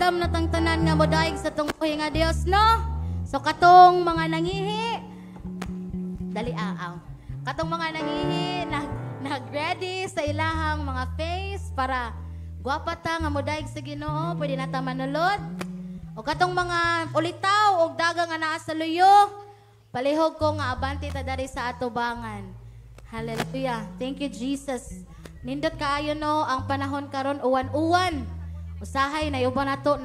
welcome na tang tanan nga modaig sa tong buhi nga Dios, no? So katong mga nangihi, dali aaw. Katong mga nangihi nag-ready sa ilahang mga face para gwapa ta nga modaig sa Ginoo, pwede na ta manulod. O katong mga ulitaw og daga nga naa sa luyo, palihog ko nga abante ta dari sa atubangan. Hallelujah. Thank you Jesus. Nindot kaayo no ang panahon karon uwan-uwan. Usahay na yuba na to,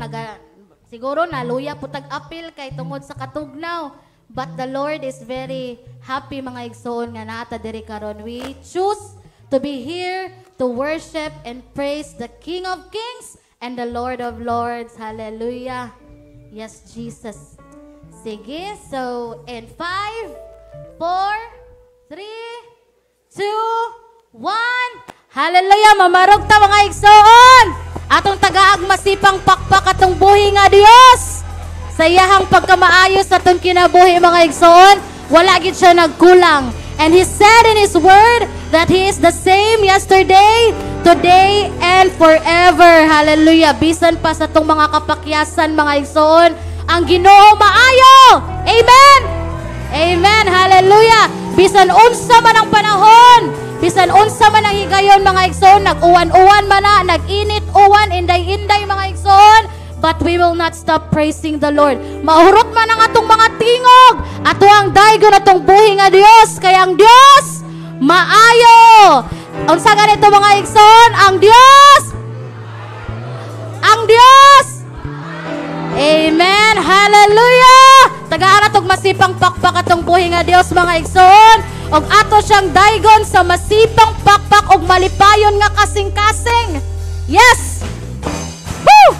siguro naluya putag apil kay tungod sa katugnaw. But the Lord is very happy mga igsoon nga naata diri karon. We choose to be here to worship and praise the King of Kings and the Lord of Lords. Hallelujah. Yes, Jesus. Sige, so in 5, 4, 3, 2, 1. Hallelujah, mamarog ta mga igsoon. Atong tagaag masipang pakpak atong buhi nga Dios. Sa iyahang pagkamaayos atong kinabuhi mga igsoon, wala gid siya nagkulang. And He said in His word that He is the same yesterday, today, and forever. Hallelujah. Bisan pa sa tong mga kapakyasan mga igsoon, ang Ginoo maayo. Amen. Amen. Hallelujah. Bisan unsa man ang panahon, bisan unsa man ang higayon mga igsoon, nag-uwan-uwan man na, nag-init uwan, inday-inday mga igsoon, but we will not stop praising the Lord. Mahurot man ang atong mga tingog, ato ang daygon atong buhi nga Dios, kaya ang Dios maayo. Unsa ganito mga igsoon, ang Dios, amen. Hallelujah. Tagaan atong masipang pakpak atong buhi nga Dios mga igsoon, og ato siyang daygon sa masipang pakpak og malipayon nga kasing-kasing. Yes! Woo!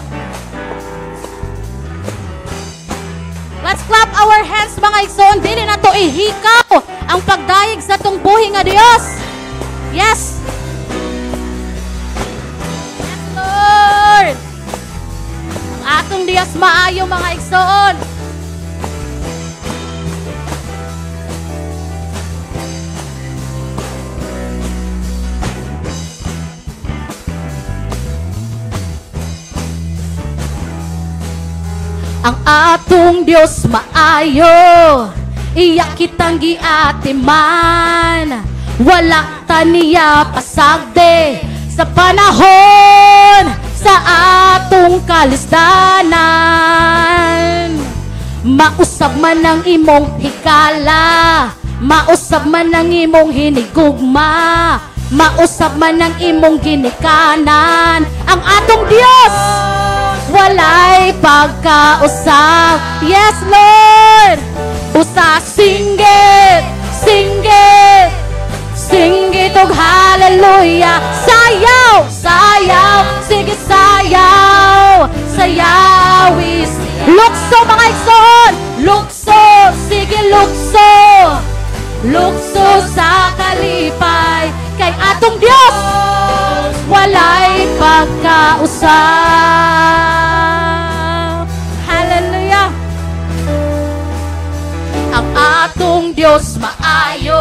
Let's clap our hands mga igsoon. Dili na to ihikaw ang pagdayeg sa tong buhi nga Dios. Yes! Yes, Lord! Ang atong Dios maayo mga igsoon. Ang atong Dios maayo, iya kitang giatiman. Wala ta niya pasagde sa panahon sa atong kalisdanan. Mausab man ang imong hikala, mausab man ang imong hinigugma, mausab man ang imong ginikanan. Ang atong Dios walay pagkausap. Yes, Lord. Usa singgit, singgit, singgit og hallelujah. Sayaw, sayaw, sige sayaw, sayawis. Lukso mga igsoon, lukso, sige lukso, lukso sa kalipay. Kay atong Dios walay pagkausap. Hallelujah. Ang atong Dios maayo,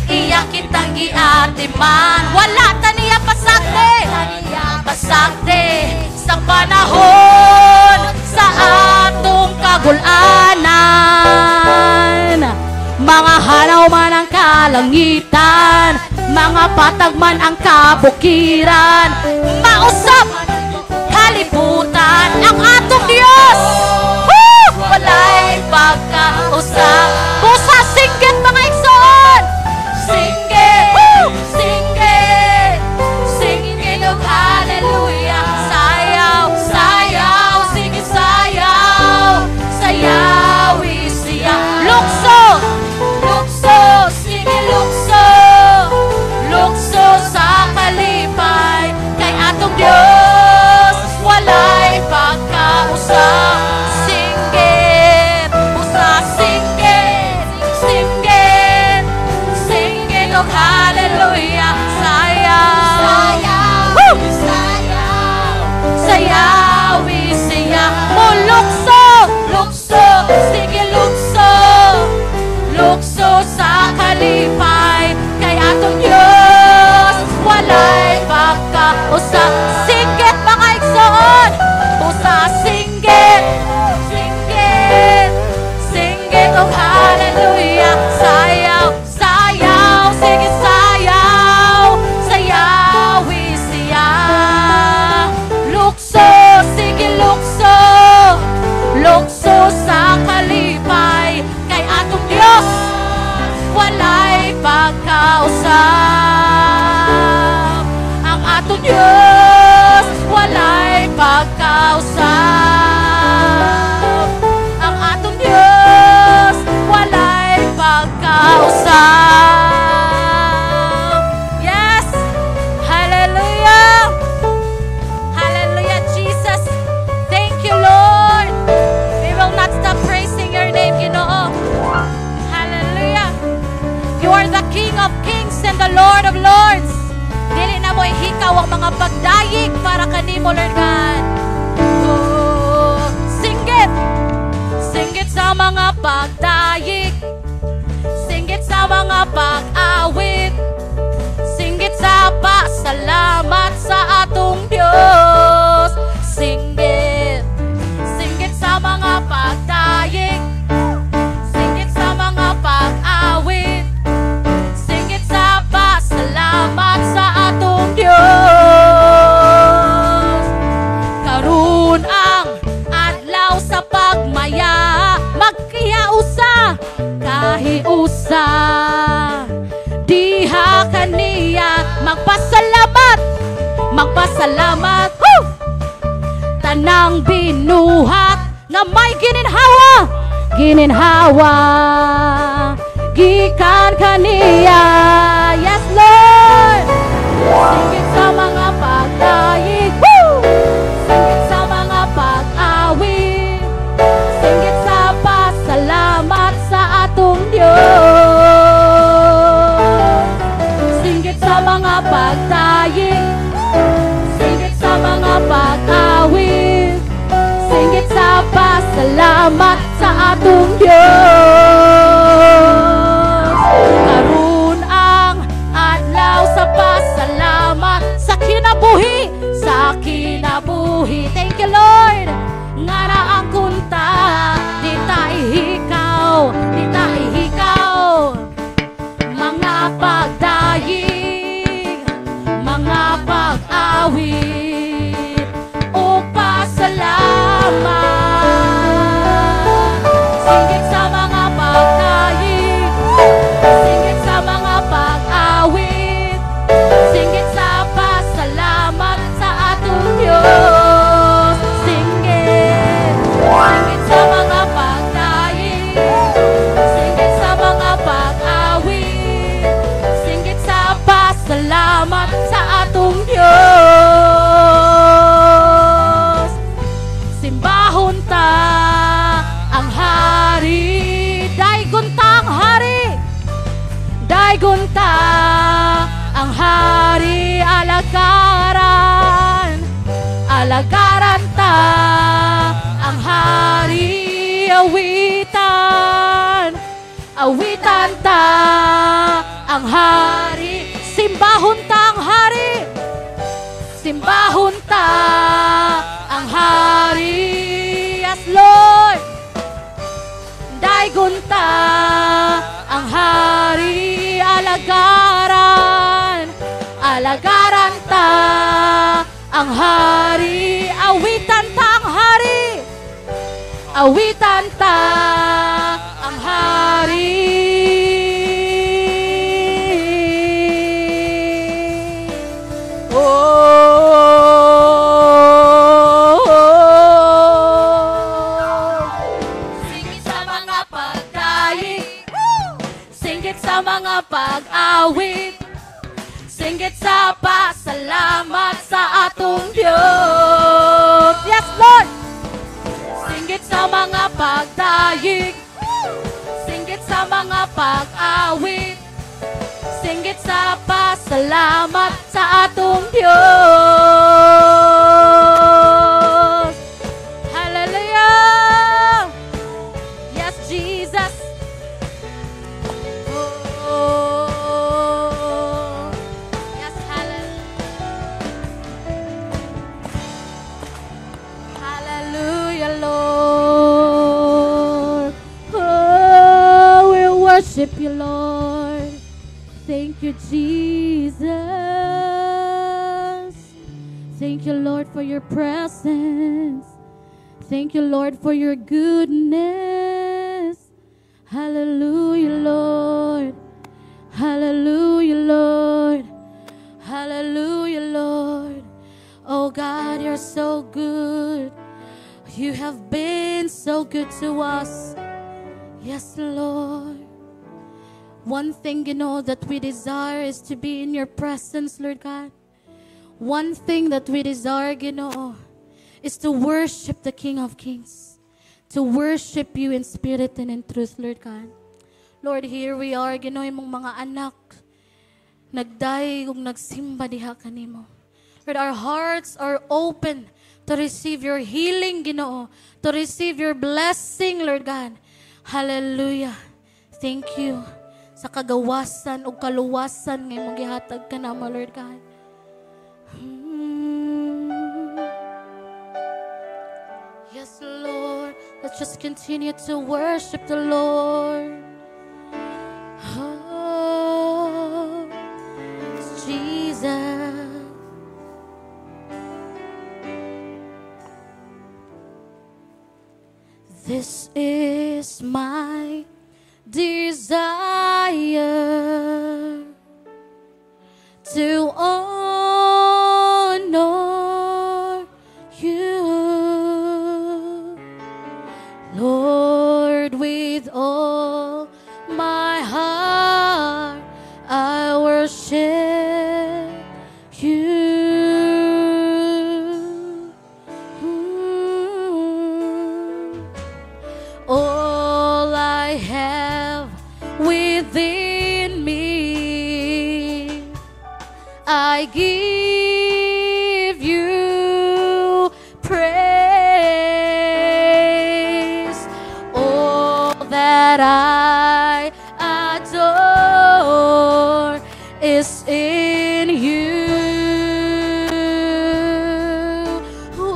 iya kitang giatiman. Wala ta niya pasakte, pasakte sa panahon sa atong kagulanan. Mga hanaw man ang kalangitan, mga patag man ang kabukiran, mausap kalibutan ang atong Dios. Walay pagkausap. Busa singgit mga igsoon, singgit, singgit, singgit og hallelujah. Sayaw, sayaw, sige sayaw, sayawi siya. Lukso, lukso, sige lukso, lukso sa kalipay. Kay atong Dios walay pagkausap. Singgit, usa singgit, singgit, singgit og hallelujah. Sayaw, sayaw, sayaw, sayawi siya. Lukso, lukso, sige lukso, lukso sa kalipay. Kay atong Dios walay pagkausap. Singgit mga igsoon, usa King of Kings and the Lord of Lords. Dili na mo ihikaw ang mga pagdayig para kanimo, Lord God. Oh, singgit! Singgit sa mga pagdayig. Singgit sa mga pag-awit. Singgit sa pasalamat sa atong Diyos. Singgit. Singgit sa mga pagdayig. Singgit sa mga pag-awit. Singgit sa pasalamat sa atong Diyos. Karon ang adlaw sa pagmaya, magkiyausa, kahiusa. Diha kaniya magpasalamat, magpasalamat. Woo! Tanang binuhat nga may gininhawa, gininhawa gikan kaniya. Yes, Lord. Singgit sa mga pagdayig. Woo! Singgit sa mga pag-awit. Singgit sa pasalamat sa atong Diyos. Singgit sa mga pagdayig. Singgit sa mga pag-awit. Singgit sa pasalamat sa atong Diyos. Karon ang adlaw sa pasalamat sa kinabuhi, sa kinabuhi. Thank you, Lord. Nga na ang kunta, di ta ihikaw, di ta ihikaw. Mga pagdayig, mga pag-awit, o pasalamat. Singgit sa mga pagdayig, singgit sa mga pag-awit, singgit sa pasalamat sa atong Diyos. Singgit, singgit sa mga pagdayig, singgit sa mga pag-awit, singgit sa pasalamat sa atong Diyos. Simbahon ta ang hari, daygon ta ang hari, daygon ta ang hari, alagaran, alagaran ta ang hari, awitan, awitan ta ang hari, simbahon ta ang hari, simbahon ta ang hari. Yes, Lord. Daygon ta ang hari, alagaran, alagaran ta ang hari, awitan ta ang hari, awitan ta ang hari. Sa mga pag-awit, singgit sa pasalamat sa atong Diyos. Yes, Lord. Singgit sa mga pagdayig, singgit sa mga pag-awit, singgit sa pasalamat sa atong Diyos. Hallelujah. Yes, Jesus. Worship you, Lord. Thank you, Jesus. Thank you, Lord, for your presence. Thank you, Lord, for your goodness. Hallelujah, Lord. Hallelujah, Lord. Hallelujah, Lord. Oh God, you're so good. You have been so good to us. Yes, Lord. One thing, that we desire is to be in your presence, Lord God. One thing that we desire, is to worship the King of Kings. To worship you in spirit and in truth, Lord God. Lord, here we are, Ginoo, imong mga anak. Nagday ug nagsimba diha kanimo. Lord, our hearts are open to receive your healing, Ginoo, to receive your blessing, Lord God. Hallelujah. Thank you sa kagawasan o kaluwasan ngay mong gihatag ka namo, Lord God. Yes, Lord. Let's just continue to worship the Lord. Oh, Jesus. This is my desire to honor you, Lord, with all my heart I worship you. All I have within me, I give you praise. All that I adore is in you. Whoa.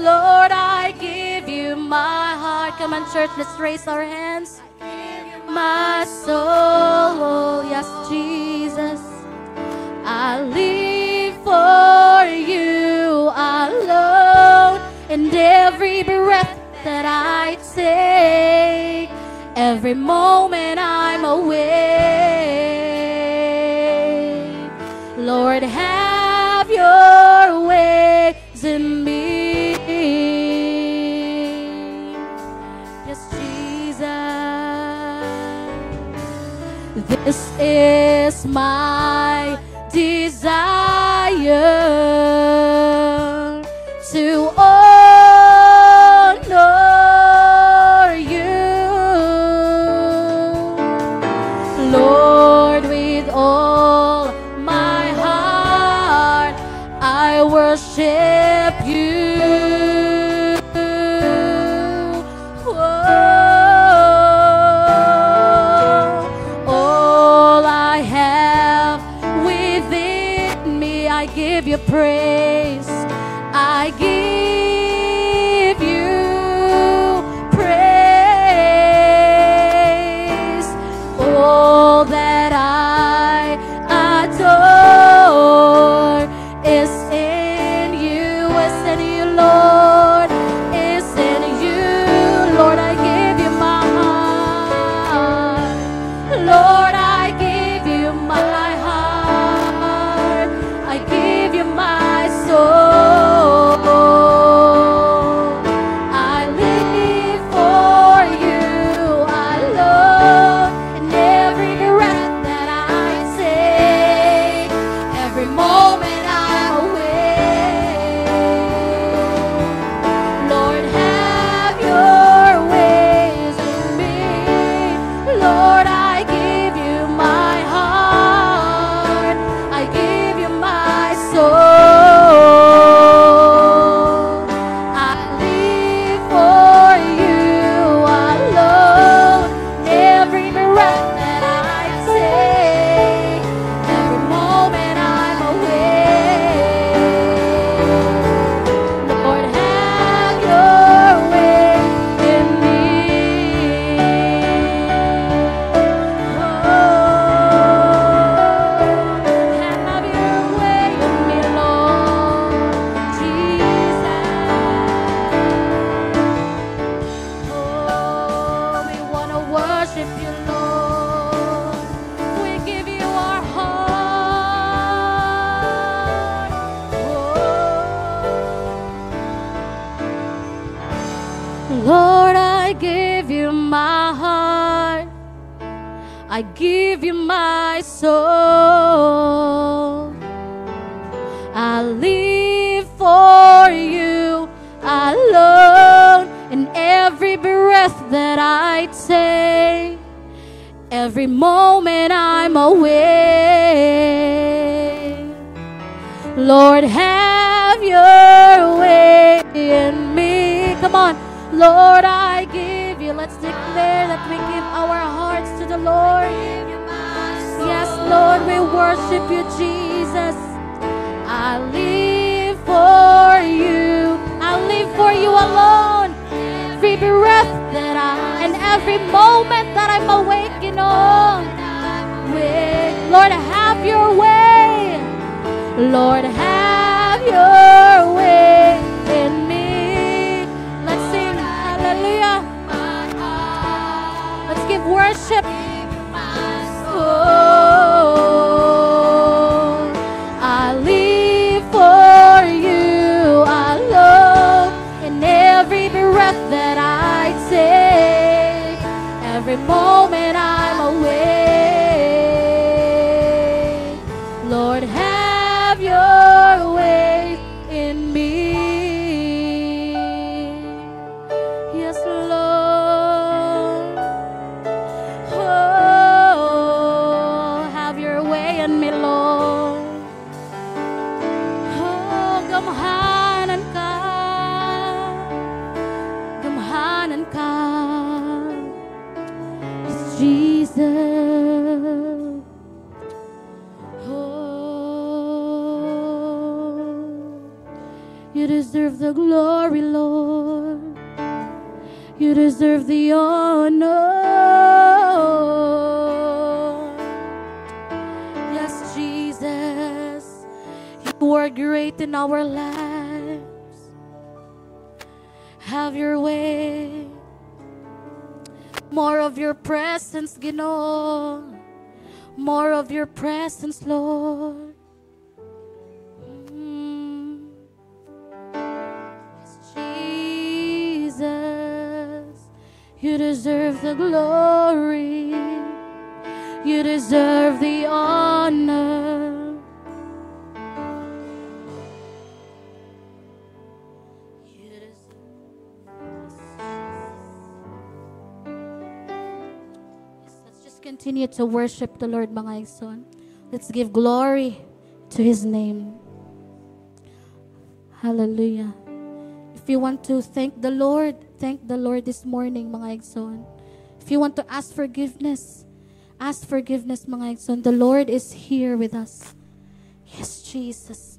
Lord, I give you my heart. Come on, church, let's raise our hands. My soul, yes, Jesus, I live for you alone, and every breath that I take, every moment I'm awake. Lord, have your ways in me. Yes, Jesus. This is my desire to honor you, Lord, with all my heart I worship you. I give you praise. I give you praise. All that I adore is in you. Is in you, Lord. Is in you, Lord. I give you my heart. Lord, I give you my heart. I give you my soul. I live for you alone. And every breath that I take, every moment I'm awake. Lord, have your ways in me. Lord, I give you my heart. I give you my soul. I live for you alone. Every breath that I take, every moment I'm awake. Lord, have your way in me. Oh, have your way in me, Lord Jesus. Oh, we want to worship you, Lord. We give you our heart. Oh. Lord, I give you my heart. I give you my soul. I live for you alone, every breath that I take, every moment I'm awake. Lord, have your way in me. Come on. Lord, I give you. Let's declare that we give our hearts to the Lord. Yes, Lord, we worship you, Jesus. I live for you. I live for you alone. Every breath that and every moment that I'm awakened on. Lord, have your way. Lord, have your way in me. Let's sing hallelujah. Let's give worship. Oh, I live for you alone. In every breath that I take, every moment I'm awake. Lord, have your way in me. Yes, Lord. Oh, have your way in me, Lord. Oh, gamhanan ka. Gamhanan ka. Yes, Jesus. You deserve the glory, Lord. You deserve the honor. Yes, Jesus. You are great in our lives. Have your way. More of your presence, Ginoo. More of your presence, Lord. You deserve the glory. You deserve the honor. You yes, let's just continue to worship the Lord, mga igsoon. Let's give glory to His name. Hallelujah. If you want to thank the Lord this morning, mga igsoon. If you want to ask forgiveness, mga igsoon. The Lord is here with us. Yes, Jesus.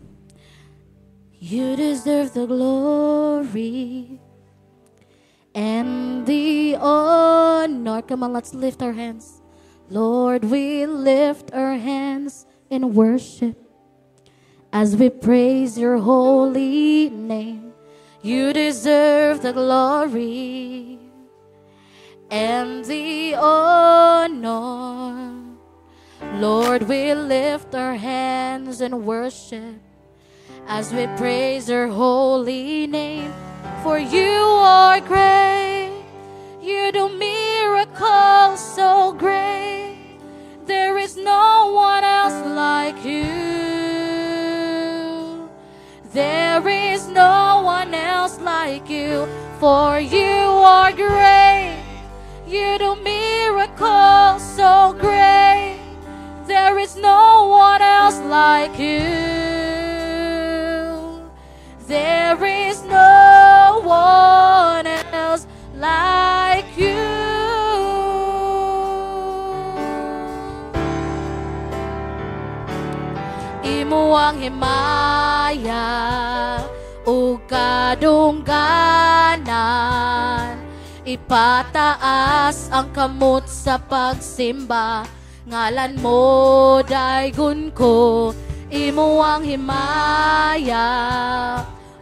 You deserve the glory and the honor. Come on, let's lift our hands. Lord, we lift our hands in worship as we praise your holy name. You deserve the glory and the honor. Lord, we lift our hands in worship as we praise your holy name. For you are great. You do miracles so great. There is no one else like you. There is no one else like you, for you are great. You do miracles so great. There is no one else like you. There is no one else like you. Imo ang himaya ug kadungganan, ipataas ang kamot sa pagsimba. Ngalan mo daygon ko, imo ang himaya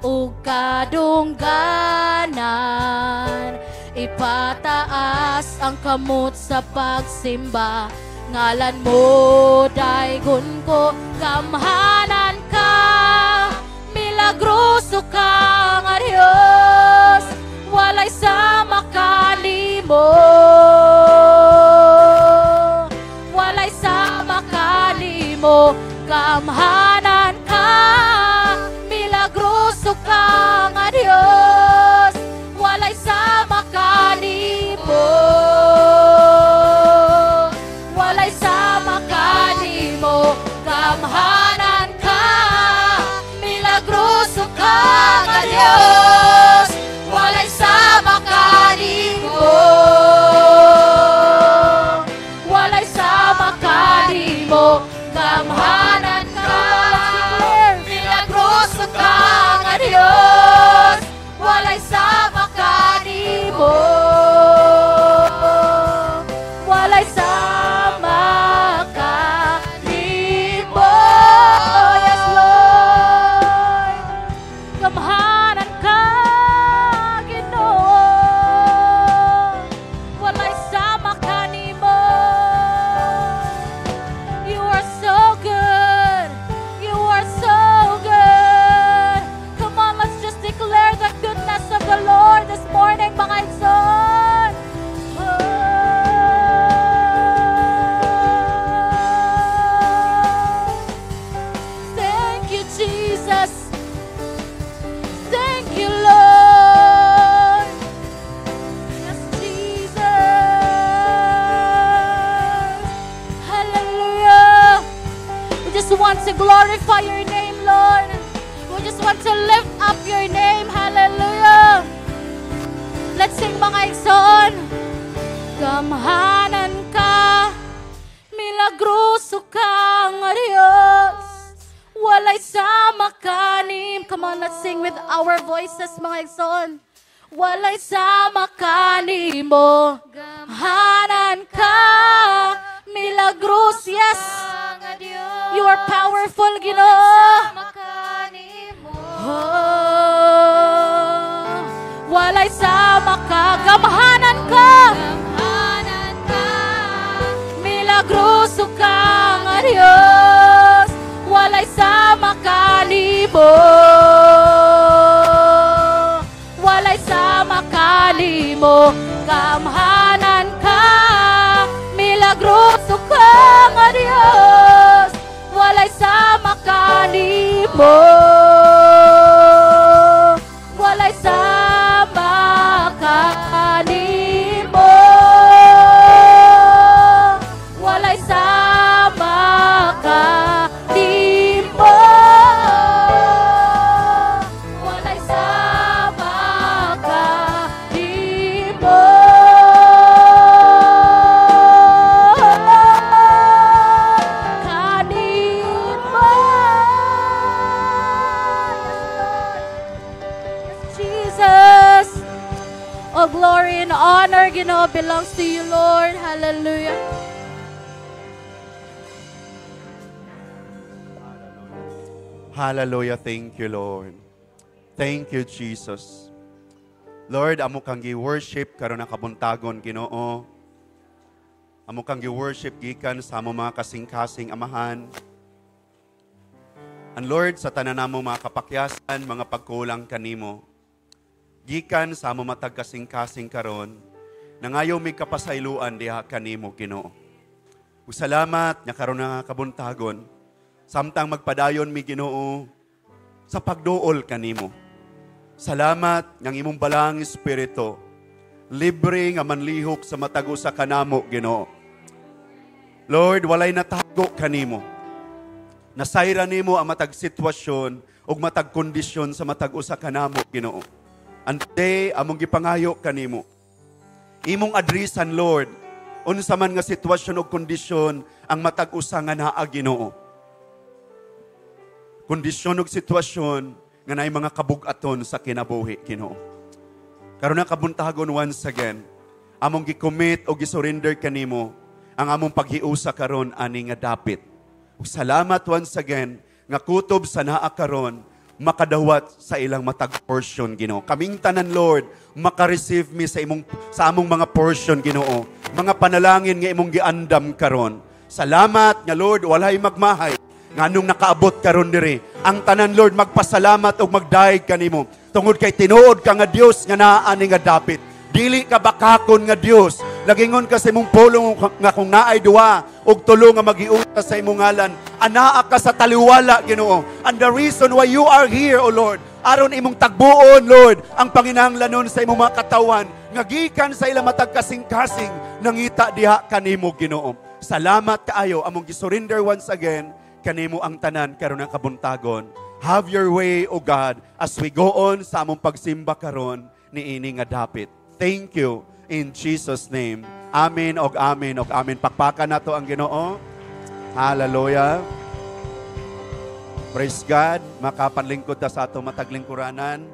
ug kadungganan, ipataas ang kamot sa pagsimba. Ngalan mo daygon ko, gamhanan ka, milagroso ka nga Dios, walay sama kanimo, walay sama kanimo. Gamhanan ka, milagroso ka nga Dios, walay sama kanimo. want to glorify your name, Lord. We just want to lift up your name. Hallelujah. Let's sing mga igsoon. Gamhanan ka, milagroso kang Diyos, walay sama kanim. Come on, let's sing with our voices, mga igsoon. Walay sama kanimo, gamhanan ka, milagros, yes. You are powerful, Ginoo. Oh, walay sama ka, gamhanan ka, milagroso ka nga Diyos, walay sama kanimo, walay sama kanimo, gamhanan ka, milagroso ka nga Diyos, walay sama kanimo, walay sama kanimo, walay sama kanimo, walay sama kanimo, kanimo. Jesus, all glory and honor, Ginoo, belongs to you, Lord. Hallelujah. Hallelujah. Thank you, Lord. Thank you, Jesus. Lord, amo kang gi-worship karon ang kabuntagon, Ginoo. Amo kang gi-worship gikan sa amo mga kasing-kasing amahan. And Lord, sa tanan namo mga kapakyasan, mga pagkulang kanimo, gikan sa amo matag kasing-kasing karon, nangayo mi kapasayloan diha kanimo, Ginoo. Salamat nya karon nga kabuntagon. Samtang magpadayon mi, Ginoo, sa pagduol kanimo. Salamat ng imong balang espiritu, libre nga manlihok sa matago sa kanamo, Ginoo. Lord, walay natago kanimo. Nasayra nimo ang matag sitwasyon ug matag kondisyon sa matago sa kanamo, Ginoo. Ante among gipangayo kanimo. Imong adresan, Lord, unsa man nga sitwasyon ug kondisyon ang matag usa nga naa, Ginoo. Kondisyon ug sitwasyon nga naay mga kabug-aton sa kinabuhi, Ginoo. Karon na kabuntagon once again, among gi-commit o gi-surrender kanimo ang among paghiusa karon ani nga dapit. Ug salamat once again nga kutob sa naa karon makadawat sa ilang matag portion, Ginoo. Kaming tanan, Lord, maka-receive mi sa among mga portion, Ginoo. Mga panalangin nga imong giandam karon. Salamat nga, Lord, walay magmahay nganong nakaabot karon diri. Ang tanan, Lord, magpasalamat o magdaig kanimo. Tungod kay tinuod ka nga Dios nga naa ani nga dapit. Dili ka bakakon nga Dios. Lagingon ka sa imong pulong nga kung naay duwa og tulo nga magiuta sa imong ngalan, anaa ka sa taliwala, Ginoo. And the reason why you are here, O Lord, aron imong tagbuon, Lord, ang panginahanglanon sa imong mga katawan nga gikan sa ilang matag kasing-kasing nangita diha kanimo, Ginoo. Salamat kaayo among gisurrender once again kanimo ang tanan karon ang kabuntagon. Have your way, O God, as we go on sa among pagsimba karon niini nga dapit. Thank you in Jesus' name. Amen og amen og amen. Pakpakan nato ang Ginoo. Hallelujah. Praise God. Makapanlingkod ta sa ato mataglingkuranan.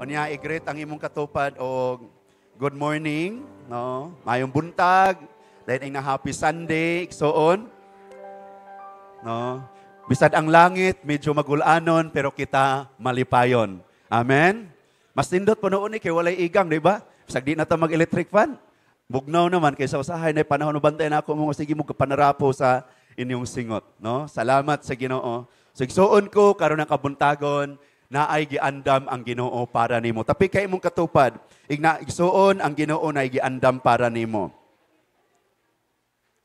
Unya i-greet ang imong katupad og good morning, no? Mayong buntag. Dahil na happy Sunday, igsoon. No? Bisad ang langit, medyo magulanon, pero kita malipayon. Amen? Mas nindot po noon kay walay igang, di ba? Bisag di na ito mag-electric fan. Bugnaw naman, kaysa usahay na panahon na bantay na ako mga sige mo kapanarapo sa inyong singot. No? Salamat sa Ginoo. So, igsoon ko, karon ng kabuntagon, na ay giandam ang Ginoo para nimo. Tapi kay imong katupad, igsoon ang Ginoo na ay giandam para nimo.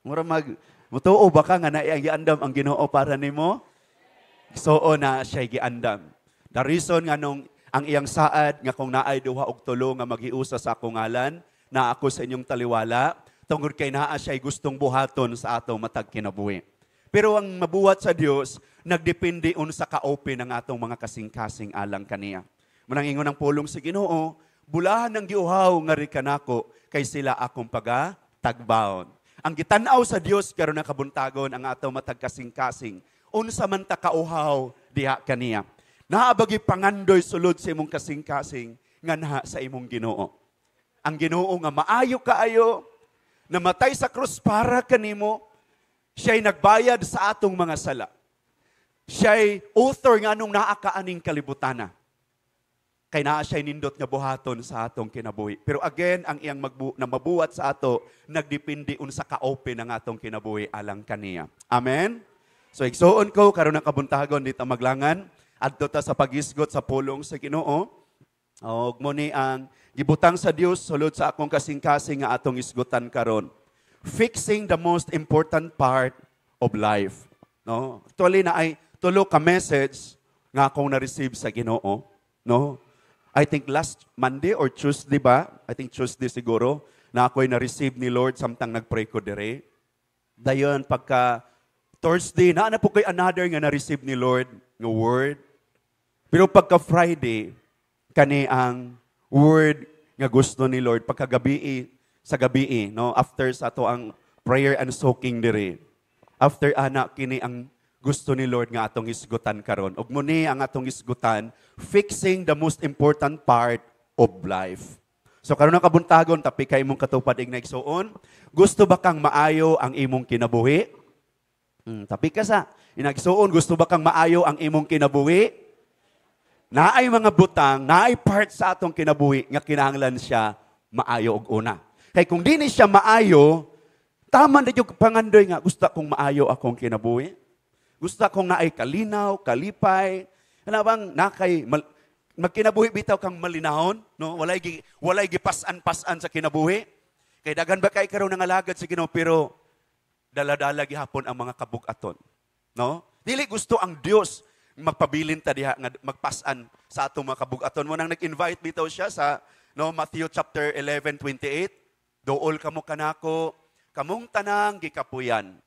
Mura mutuo ba ka nga na giandam ang Ginoo para nimo? So na siya giandam. The reason nga nung ang iyang saad nga kung naay duha og tulo nga magiusa sa akong ngalan, na ako sa inyong taliwala, tungod kay naa siya gustong buhaton sa ato matag kinabuhi. Pero ang mabuhat sa Dios, nagdepende unsa ka-open ang atong mga kasing-kasing alang kaniya. Manang ingon ang pulong sa Ginoo, bulahan ng giuhaw nga ri kanako kay sila akong tagbaon. Ang gitanaw sa Dios karon nakabuntagon ang atong matag kasing-kasing. Unsa man ta kauhaw diha kaniya. Naabagi pangandoy sulod sa imong kasing-kasing nganha sa imong Ginoo. Ang Ginoo nga maayo kaayo, namatay sa krus para kanimo, siya'y nagbayad sa atong mga sala. Siya'y author nga nung naakaaning kalibutana. Kay naa siya'y nindot nga buhaton sa atong kinabuhi. Pero again, ang iyang na mabuhat sa ato, nagdepende unsa ka-open ang atong kinabuhi alang kaniya. Amen? So, igsuon ko, karon ang kabuntagon dito maglangan, adto ta sa pagisgot sa pulong sa Ginoo. Og mo ni ang gibutang sa Dios sulod sa akong kasing-kasing nga atong isgutan karon. Fixing the most important part of life. No? Actually na ay tulo ka message nga akong na-receive sa Ginoo. No? I think last Monday or Tuesday ba? I think Tuesday siguro na ako'y na-receive ni Lord samtang nag-pray ko dire. Dayon pagka Thursday na po ko'y another nga na-receive ni Lord nga word. Pero pagka Friday kani ang word nga gusto ni Lord pagka gabi sa gabi, no? After sa to ang prayer and soaking dire. After ana kini ang gusto ni Lord nga atong isgutan karon. Ug muni ang atong isgutan, fixing the most important part of life. So karon na kabuntagon tapi kay imong katupad ig naigsuon, gusto ba kang maayo ang imong kinabuhi? Tapi ka sa inagsuon, gusto ba kang maayo ang imong kinabuhi? Naay mga butang, naay part sa atong kinabuhi nga kinahanglan siya maayo og una. Kay kung di ni siya maayo, tama na yung pangandoy nga, gusto kong maayo akong kinabuhi. Gusto kong naay kalinaw, kalipay. Ano bang magkinabuhi bitaw kang malinahon? No? Walay gipasan-pasan sa kinabuhi. Kay dagan ba kay karon nga alagad sa Ginoo pero dala-dala gihapon ang mga kabug-aton. No? Dili gusto ang Dios magpabilin ta diha nga magpasan sa atong mga kabug-aton. Mo nang nag-invite bitaw siya sa Matthew chapter 11:28. Dool kamo kanako, kamong tanang gikapuyan,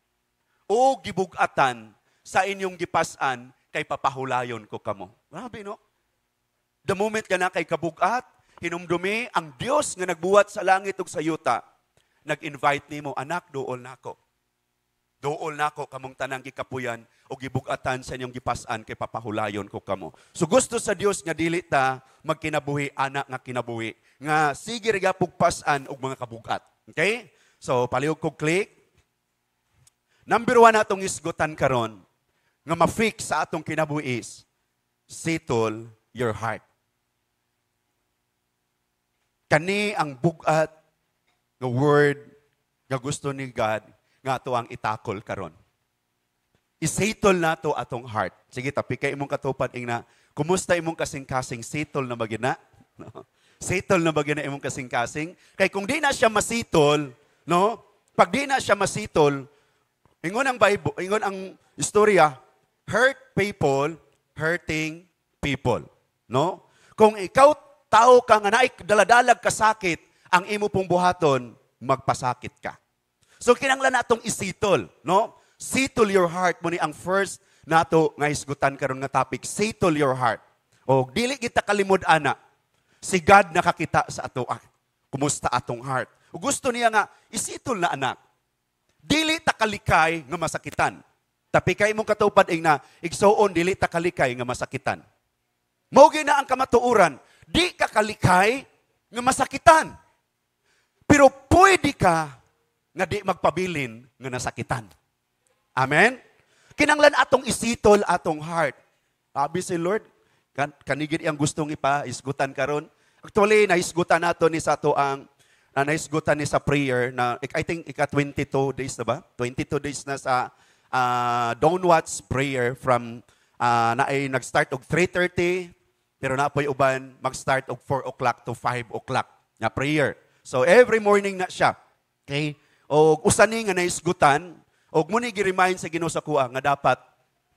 o gibugatan sa inyong gipasan, kay papahulayon ko kamo. Grabe, no? The moment ka na kay kabugat, hinumdumi, ang Diyos nga nagbuhat sa langit ug sa yuta, nag-invite nimo, anak, dool nako. Dool nako, kamong tanang gikapuyan, o gibugatan sa inyong gipasan, kay papahulayon ko kamo. So gusto sa Diyos nga dili ta magkinabuhi, anak nga kinabuhi, nga sige rin pugpasan og mga kabugat. Okay? So, palihog ko click. Number 1 atong isgutan karon nga ma-fix sa atong kinabuhi is settle your heart. Kani ang bugat nga word nga gusto ni God nga ato ang itakol karon. Isettle nato atong heart. Sige, tapi kay imong katupad ingna, kumusta imong kasing-kasing settle na magina? No? Settle na bagay na imong kasing-kasing. Kay kung di na siya masitol, no? Pag di na siya masitol, ingon ang Bible, ingon ang istorya, hurt people, hurting people. No? Kung ikaw tao ka nga naay daladalag kasakit, ang imo pong buhaton, magpasakit ka. So kinahanglan natong isitol, no? Settle your heart mo ni ang first nato nga isgutan karon nga topic, settle your heart. O dili kita kalimod ana. Si God nakakita sa ato. Kumusta atong heart? O gusto niya nga, isitol na anak. Dili takalikay nga masakitan. Tapi kay mong katupad na, igsoon, dili takalikay nga masakitan. Maugi na ang kamatuuran, di kakalikay nga masakitan. Pero pwede ka nga di magpabilin nga nasakitan. Amen? Kinanglan atong isitol atong heart. Abi si Lord, kanigid ang gustong isgutan karon. Actually, nahisgutan nato ni sa to ang nahisgutan ni sa prayer na I think 22 days na ba? 22 days na sa Dawn Watch prayer from nag-start og 3:30 pero napoy uban mag-start og 4 o'clock to 5 o'clock na prayer. So every morning na siya. Okay? Og usani nga nahisgutan og muni gi-remind sa Ginoo sa kuha nga dapat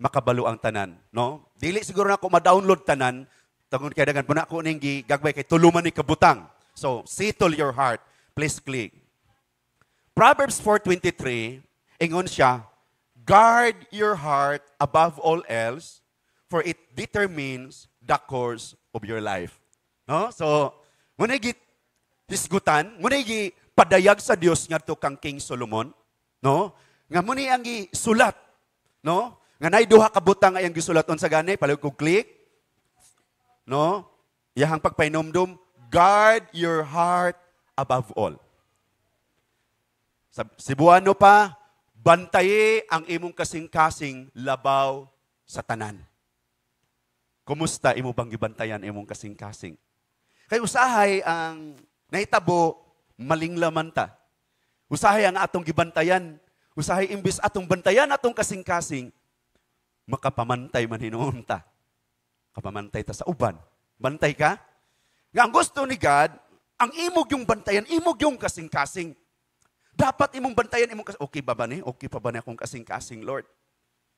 makabalo ang tanan, no? Dili siguro na ako ma-download tanan, tungod kay dagan po na ako ning gagbay kay tuluman ni kabutang. So, settle your heart. Please click. Proverbs 4:23, ingon siya, guard your heart above all else, for it determines the course of your life. No? So, muna hisgutan, muna padayag sa Dios ngadto kang King Solomon, no? Nga muna ang gisulat, no? Nga nay duha ka butang ay ang gisulat unsa gani, palihog kog click. No? Iyahang pagpainomdom, guard your heart above all. Sa Cebuano pa, bantaye ang imong kasing-kasing labaw sa tanan. Kumusta imo bang gibantayan imong kasing-kasing? Kay usahay ang nahitabo malinglaman ta. Usahay ang atong gibantayan, usahay imbis atong bantayan atong kasing-kasing, makapamantay man hinuon ta. Kapamantay ta sa uban. Bantay ka? Nga ang gusto ni God, ang imog yung bantayan, imog yung kasing-kasing. Dapat imong bantayan, okay ba ni? Okay pa ba ni akong kasing-kasing, Lord?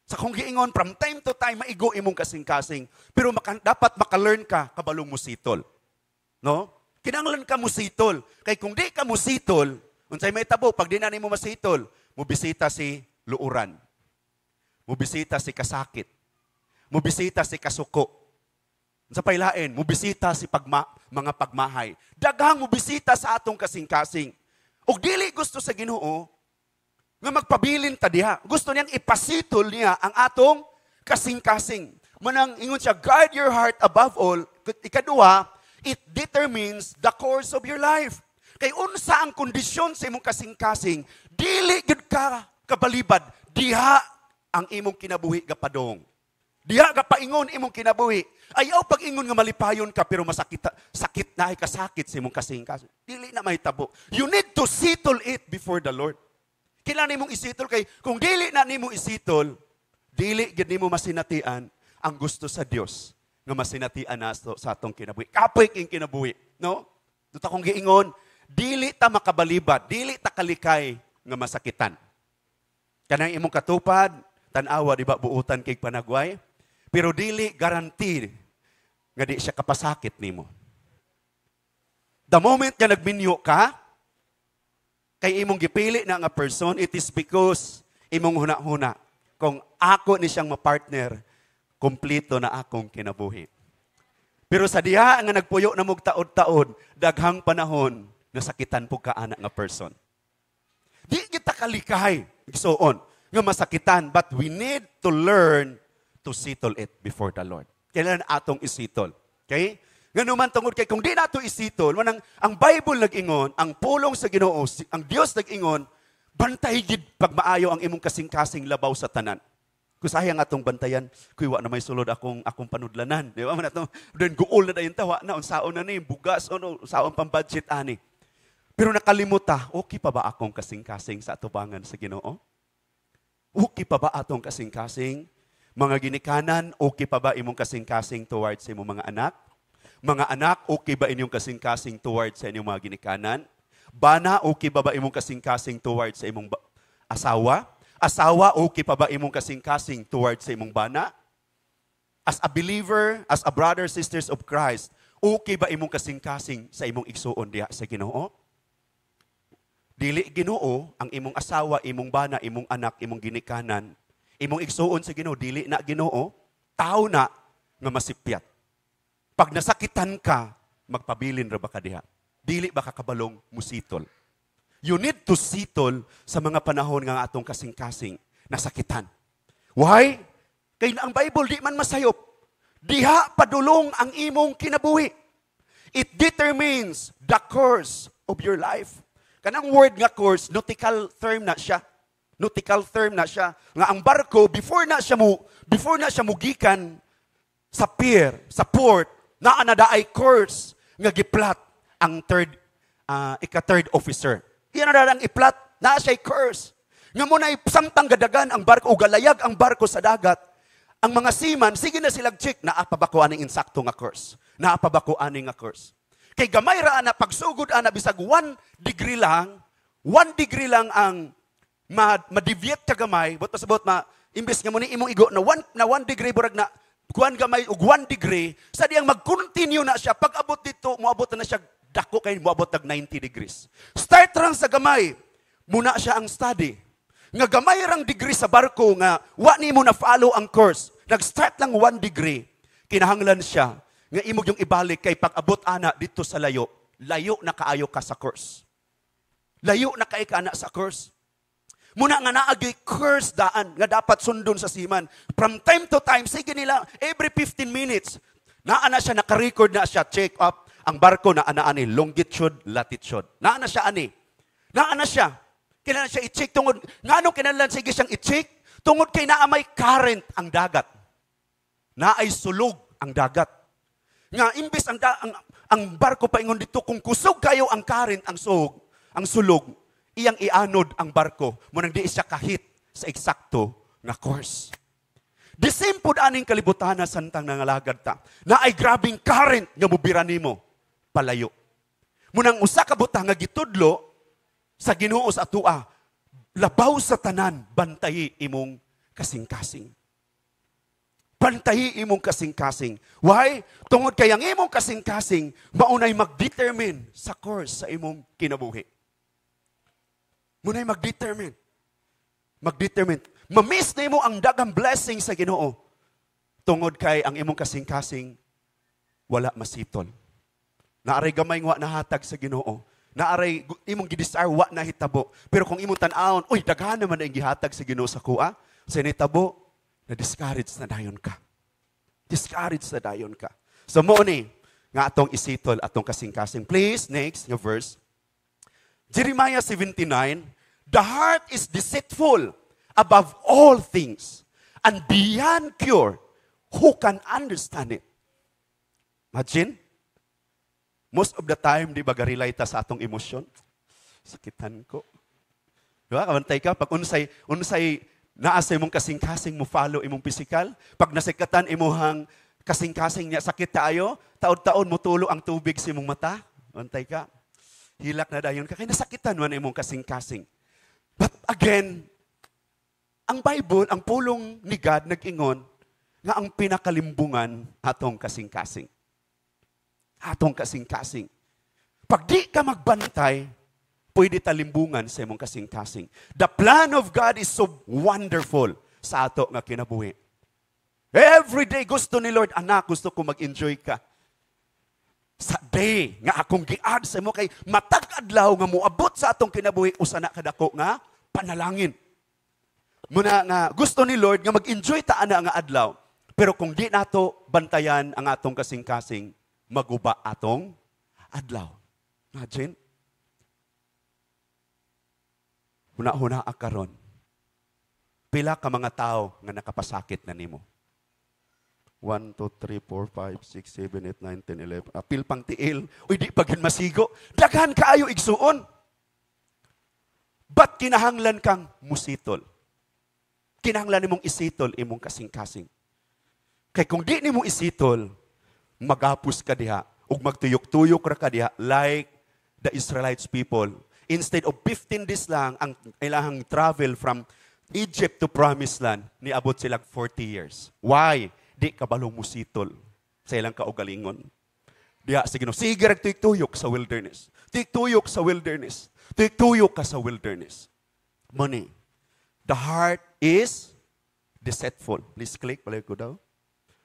Sa kung giingon, from time to time, maigo imong kasing-kasing. Pero dapat makalearn ka, kabalong musitol. No? Kinanglan ka musitol. Kay kung di ka musitol, unsay may tabo, pag di na mo masitol, mubisita si luuran. Mubisita si kasakit. Mubisita si kasuko. Sa pailain, mubisita si mga pagmahay. Daghang mubisita sa atong kasing-kasing. O dili gusto sa Ginoo nga magpabilin ta diha. Gusto niyang ipasitol niya ang atong kasing-kasing. Manang ingon siya, guard your heart above all. Ikaduha, it determines the course of your life. Kay unsa ang kondisyon sa imong kasing-kasing, dili gid ka kabalibad, diha ang imong kinabuhi gapadong. Diha ka paingon imong kinabuhi. Ayaw pag-ingon nga malipayon ka pero sakit na ay kasakit sa imong kasing-kasing. Dili na mahitabo. You need to settle it before the Lord. Kailangan nimong isitol kay kung dili na nimo isitol, dili gid nimo masinatian ang gusto sa Dios nga masinatian na sa atong kinabuhi. Kapoy king kinabuhi, no? Duta kong giingon, dili ta makabalibad, dili ta kalikay nga masakitan. Kanang imong katupad, tan-awa di ba buutan kay panagway? Pero dili guaranteed nga di siya kapasakit nimo. The moment nga nagminyo ka, kay imong gipili na nga person, it is because imong huna-huna. Kung ako ni siyang mapartner, kumplito na akong kinabuhi. Pero sa diha nga nagpuyo na mog taod-taod, daghang panahon, nasakitan po ka anak nga person. Di kita kalikay, gisuon, nga masakitan, but we need to learn to settle it before the Lord. Kailangan atong isitol. Okay? Nga naman tungod kay kung di nato isitol, manang ang Bible nag-ingon, ang pulong sa Ginoo, ang Dios nag-ingon, bantay gid pag maayo ang imong kasing-kasing labaw sa tanan. Kusayang atong bantayan, kuy wa na may sulod akong panudlanan. Di ba man ato, then guol na dayon tawa na unsaon na ni bugas o unsaon pang budget ani. Pero nakalimuta, okay pa ba akong kasing-kasing sa atubangan sa Ginoo? Okay pa ba atong kasing-kasing? Mga ginikanan, okay pa ba imong kasing-kasing towards sa imong mga anak? Mga anak, okay ba inyong kasing-kasing towards sa inyong mga ginikanan? Bana, okay ba imong kasing-kasing towards sa imong asawa? Asawa, okay pa ba imong kasing-kasing towards sa imong bana? As a believer, as a brother, sisters of Christ, okay ba imong kasing-kasing sa imong igsuon diha sa Ginoo? Dili Ginoo ang imong asawa, imong bana, imong anak, imong ginikanan, imong igsuon sa Ginoo, dili na Ginoo, tao na nga masipyat. Pag nasakitan ka, magpabilin ra ba ka diha? Dili ba ka kabalong musitol? You need to settle sa mga panahon nga atong kasing-kasing nasakitan. Why? Kay ang Bible di man masayop. Diha padulong ang imong kinabuhi. It determines the course of your life. Kanang word nga course, nautical term na siya. Nautical term na siya. Nga ang barko, before na siya mugikan sa pier, sa port, na anadaay course nga giplat ang ika-third officer. Iyan na ang iplat, na siya'y course. Nga muna samtang gadagan ang barko, o galayag ang barko sa dagat, ang mga seaman, sige na silang check, naapabako aning insakto nga course. Naapabako aning nga course. Kay gamay ra na pagsugod ana bisag 1 degree lang ang ma-deviate ka gamay, but pasabot imbes nga mo ni imong igo na 1 degree burag na kuan gamay og 1 degree, sa diyang mag-continue na siya, pag abot dito, moabot na siya, dako kay moabot tag 90 degrees. Start lang sa gamay, muna siya ang study. nga gamay rang degree sa barko nga wa nimo na follow ang course. Nag-start lang 1 degree. Kinahanglan siya nga imog yung ibalik kay pag-abot ana dito sa layo. Layo na kaayo ka sa course. Layo na kay ka na sa course. Muna nga naagi course daan nga dapat sundon sa seaman. From time to time, sige nila, every 15 minutes, naana siya, naka-record na siya, check up ang barko na ani longitude, latitude. Naana siya ani. Naana siya. Kailangan siya i-check tungod. Nga anong kailangan sige siyang i-check? Tungod kay naamay current ang dagat. Naay sulog ang dagat. Nga imbes ang barko paingon dito, kung kusog kayo ang current, ang sulog, iyang ianod ang barko. Munang di siya kahit sa eksakto nga course. The same po aning kalibutan na santang nangalagad ta. Na ay grabing current nga mubira nimo palayo. Munang usa ka butang nga gitudlo sa Ginoo sa atua, labaw sa tanan, bantayi imong kasing-kasing. Bantayi imong kasing-kasing. Why? Tungod kay ang imong kasing-kasing, maunay mag-determine sa course sa imong kinabuhi. Munay mag-determine. Mag-determine. Ma-miss na mo ang dagang blessing sa Ginoo. Tungod kay ang imong kasing-kasing, wala masitol. Naaray gamay nga nahatag sa Ginoo. Naaray imong gidesire wa na hitabo. Pero kung imong tan-awon, uy, daghan naman ang gihatag sa Ginoo sa kuha, sa nitabo, na-discourage na dayon ka. Discourage na dayon ka. So mo ni, nga atong isitol, atong kasing-kasing. Please, next, nga verse. Jeremiah 79, the heart is deceitful above all things, and beyond cure, who can understand it? Imagine, most of the time, di ba garilay ta sa atong emosyon? Sakitan ko. Di ba? Kabantay ka, pag unsay naasay mong kasing-kasing mo follow imong physical, pag nasikatan imuhang kasing-kasing niya sakit tayo, taon-taon mo tulo ang tubig sa imong mata. Bantay ka. Hilak na dayon ka. Kaya nasakitan man imong kasing-kasing. But again, ang Bible, ang pulong ni God, nag-ingon, nga ang pinakalimbungan atong kasing-kasing. Atong kasing-kasing. Pag di ka magbantay, pwede talimbungan sa imong kasing-kasing. The plan of God is so wonderful sa ato nga kinabuhi. Every day gusto ni Lord, anak, gusto ko mag-enjoy ka. Sa day nga akong giad sa imo kay matag adlaw nga moabot sa atong kinabuhi usa na kadako nga panalangin. Muna nga gusto ni Lord nga mag-enjoy ta ana nga adlaw. Pero kung di nato bantayan ang atong kasing-kasing, maguba atong adlaw. Imagine. Huna-huna karon. Pila ka mga tao nga nakapasakit na nimo. 1, 2, 3, 4, 5, 6, 7, 8, 9, 10, 11. Apil pang tiil. Uy, di pagin masigo. Daghan kaayo igsuon. Ba't kinahanglan kang musitol? Kinahanglan nimong isitol imong kasing-kasing. Kay kung di nimong isitol, magapos ka diha, ug magtuyok-tuyok ra ka diha, like the Israelites people. Instead of 15 days lang, ang ilahang travel from Egypt to Promised Land, niabot sila 40 years. Why? Di kabalo musitol sa ilang kaugalingon. Diha, sige no, sige tuyok-tuyok sa wilderness. Tuyok-tuyok sa wilderness. Tuyok-tuyok ka sa wilderness. Money. The heart is deceitful. Please click, palay ko daw.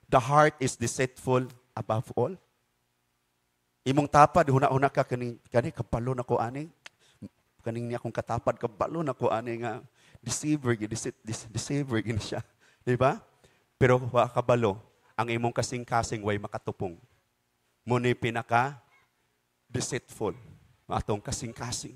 The heart is deceitful above all. Imong tapad, huna-huna ka kani kapalo na ko ani. Kaning niya kung katapad, kapalo na ko ani nga deceiver gini siya. Di ba? Pero wa kabalo, ang imong kasing-kasing way makatupong. Muni pinaka deceitful. Atong kasing-kasing.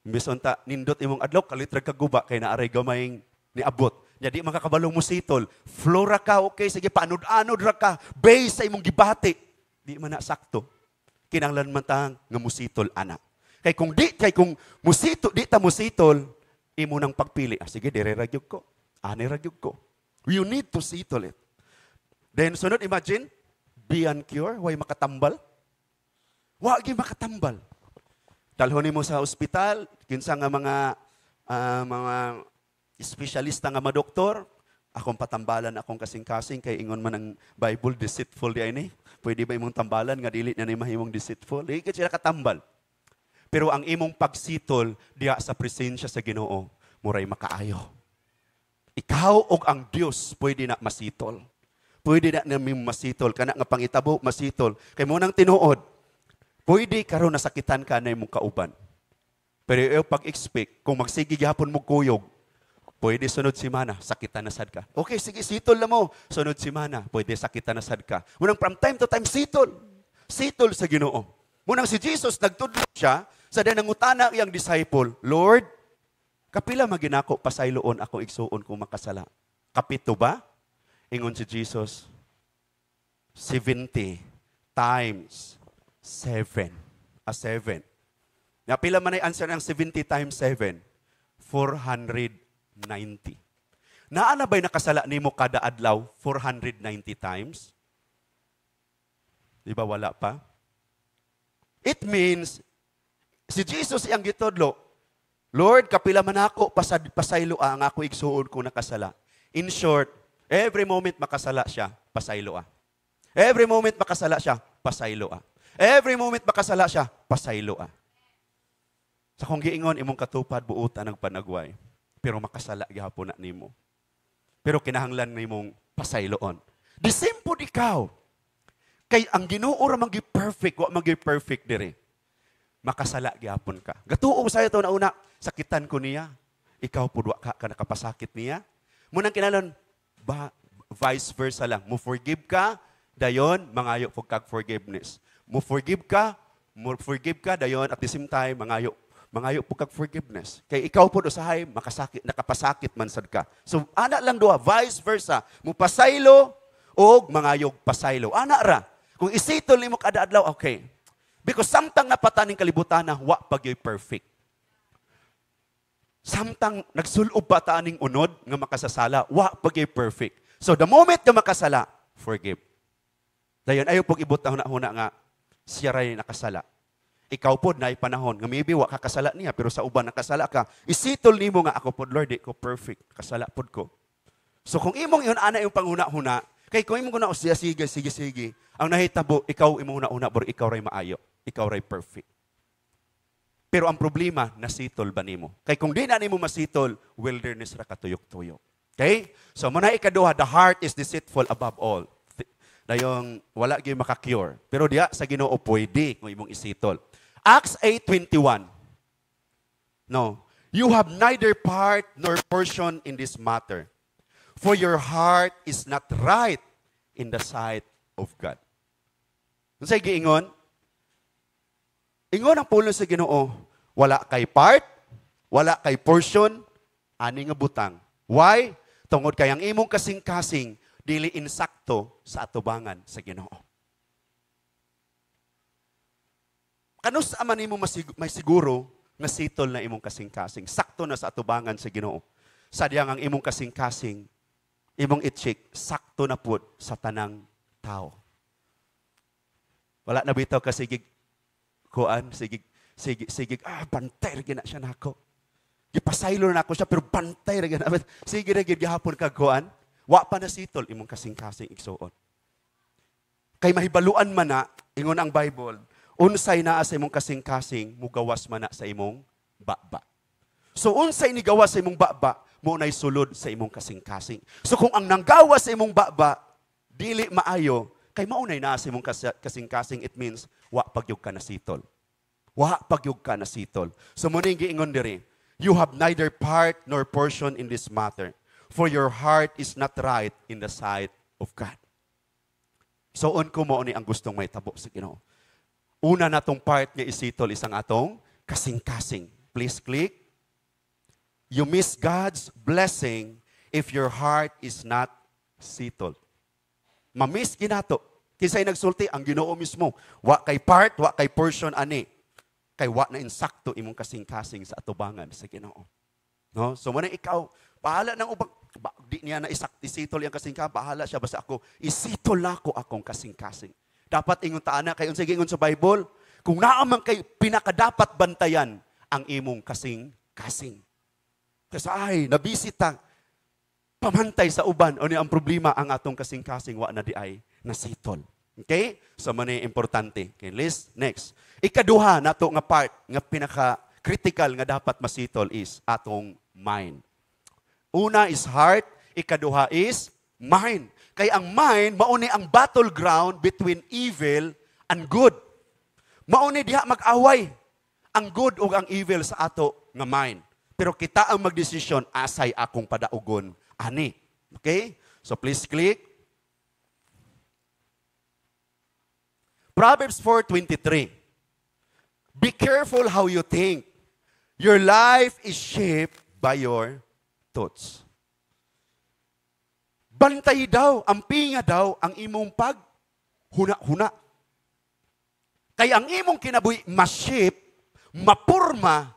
Imbes unta nindot imong adlaw kalitrag kaguba kay naaray gamayng niabot. Nya di makakabalo mo sitol. Flora ka okay sige paanud-anod ra ka base sa imong gibati. Di man na sakto. Kinahanglan man ta nga musitol ana. Kay kung musito di ta musitol imo nang pagpili. Sige dire ra gyud ko. Ani ra gyud ko. You need to settle it. Then sunod imagine beyond cure way makatambal. Wa gyud makatambal. Dalhon mo sa ospital, kinsa nga mga espesyalista nga madoktor, akong patambalan akong kasing-kasing kay ingon man ang Bible deceitful di ay. Pwede ba imong tambalan nga dili na ni mahimong deceitful? Di sila katambal. Pero ang imong pagsitol diha sa presensya sa Ginoo, muray makaayo. Ikaw og ang Dios pwede na masitol. Pwede na namin masitol. Kana nga pangitabo, masitol. Kay mo nang tinuod, pwede karon nasakitan ka na imong kauban. Pero yung pag-expect, kung magsige gihapon mo kuyog, pwede sunod simana, sakitan na sad ka. Okay, sige, sitol na mo. Sunod simana, pwede sakitan na sad ka. Munang from time to time, sitol. Sitol sa Ginoo. Munang si Jesus, nagtudlo siya, sa nanangutana iyang disciple, Lord, kapila maginako pasayloon ako igsuon kung makasala. Kapito ba? Ingon si Jesus, 70 times 7. 7. Napila man ay answer ng 70 times 7? 490. Naana ba'y nakasala nimo kada adlaw 490 times? Di ba wala pa? It means, si Jesus iyang gitudlo, Lord, kapila man ako, pasaylo ang ako igsuon kung nakasala. In short, every moment makasala siya, pasaylo a. Every moment makasala siya, pasaylo a. Every moment makasala siya, pasaylo a. Sa kung giingon, imong katupad, buutan ng panagway. Pero makasala gihapon na nimo. Pero kinahanglan nimong pasayloon. The same po ikaw. Kay ang Ginoo ra man perfect, wa man perfect dire. Makasala gihapon ka. Gatuo sa ito na una, sakitan ko niya. Ikaw pud wa ka nakapasakit niya. Munang kinahanglan vice versa lang. Mo forgive ka, dayon mangayo pug kag forgiveness. Mo forgive ka, dayon at the same time mangayo po kag forgiveness. Kay ikaw po usahay, nakapasakit man sad ka. So, ana lang doa, vice versa. Mupasaylo o mangayog pasaylo. Ana ra. Kung isitol nimo kada adlaw, okay. Because samtang napataning kalibutan na, wa pagyoy perfect. Samtang nagsulob pa taaning unod nga makasasala, wa pagyoy perfect. So, the moment nga makasala, forgive. Dayon, ayaw pag ibot na huna nga, siya rin nakasala. Ikaw po na panahon, nga maybe wa kakasala niya, pero sa uban nakasala ka, isitol nimo nga ako po, Lord, di ko perfect, kasala po ko. So kung imong yun, ana yung panghuna-huna, kay kung imong kuna, sige, ang nahitabo, ikaw imong huna-huna, pero ikaw ray maayo, ikaw ray perfect. Pero ang problema, nasitol ba nimo? Kay kung di na nimo masitol, wilderness ra katuyok-tuyok. Okay? So muna ikaduha, the heart is deceitful above all. Dayong wala gyud maka-cure. Pero diya sa Ginoo pwede kung imong isitol. Acts 8:21. No. You have neither part nor portion in this matter. For your heart is not right in the sight of God. Unsay giingon? Ingon ang pulo sa Ginoo, wala kay part, wala kay portion, ani nga butang. Why? Tungod kay ang imong kasing-kasing dili insakto sa atubangan sa Ginoo. Kanus man nimo may siguro nga sitol na imong kasing-kasing, sakto na sa atubangan sa Ginoo. Sadyang ang imong kasing-kasing, imong itchik, sakto na pud sa tanang tao. Wala na bitaw ka sigig kuan, sigig bantay ra na siya nako. Gipasaylo na ako siya pero bantay ra gina. Sige ra gid gihapon kag kuan. Wa pa nasitol imong kasing-kasing igsuon. Kay mahibaluan man na, ingon ang Bible, unsay naa sa imong kasing-kasing, mugawas man na sa imong baba. So unsay ni gawas sa imong baba, mo nay sulod sa imong kasing-kasing. So kung ang nanggawas sa imong baba, dili maayo, kay maunay naa sa imong kasing-kasing, it means, wa pagyug ka nasitol. Wa pagyug ka nasitol. So muning giingon diri, you have neither part nor portion in this matter. For your heart is not right in the sight of God. So, ko mo ni ang gustong may tabo sa Ginoo. Una natong part nga isitol isang atong kasing-kasing. Please click. You miss God's blessing if your heart is not sitol. Ma-miss ginato. Kinsay nagsulti ang Ginoo mismo. Wa kay part, wa kay portion ani. Kay wa na insakto imong kasing-kasing sa atubangan sa Ginoo. No? So, muna ikaw, bahala ng ubang, di niya na isitol yung kasing-kasing, bahala siya, basta ako, isitol na ako akong kasing-kasing. Dapat ingon taana, kay unsay ingon sa Bible, kung naaman kay pinakadapat bantayan ang imong kasing-kasing. Kasi ay, nabisita, pamantay sa uban, o ang problema ang atong kasing-kasing, wa na di ay nasitol. Okay? So, muna importante. Okay, list, next. Ikaduha, nato nga part, nga pinaka critical nga dapat masitol is atong mind. Una is heart, ikaduha is mind. Kay ang mind, mauni ang battleground between evil and good. Mauni diha mag-away ang good ug ang evil sa ato nga mind. Pero kita ang magdesisyon, asay akong padaugon ani. Okay? So please click. Proverbs 4:23. Be careful how you think. Your life is shaped by your thoughts. Bantay daw, ampinga daw ang imong huna-huna. Kaya ang imong kinabuhi ma-shape, mapurma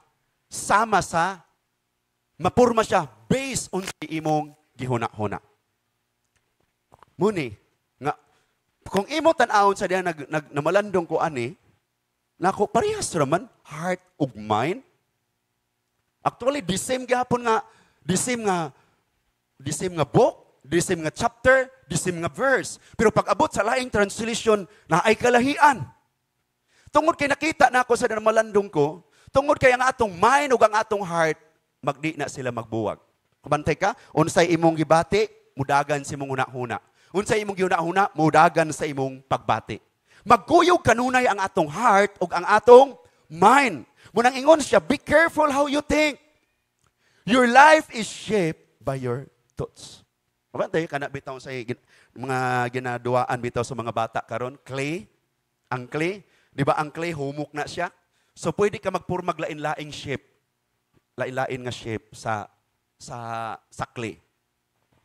mapurma siya based on sa imong gihuna-huna. Muni, nga, kung imo tan-awon sa diyan namalandong ko ani, nako parehas raman heart ug mind. Actually, the same gihapon nga, the same nga book, the same nga chapter, the same nga verse. Pero pag abot sa laing translation, na ay kalahian. Tungod kay nakita na ako sa namalandong ko, tungod kay ang atong mind ug ang atong heart, magdi na sila magbuwag. Kumantay ka, unsay imong gibati, mudagan sa imong huna-huna. Unsay imong gihuna-huna, mudagan sa imong pagbati. Magkuyog kanunay ang atong heart ug ang atong mind. Munang ingon siya, be careful how you think. Your life is shaped by your thoughts. Kumantay ka na bitaw sa mga ginaduaan bitaw sa mga bata karon, clay. Ang clay, di ba ang clay humok na siya? So pwede ka magpurmag lain-laing shape. Lain-lain nga shape sa clay.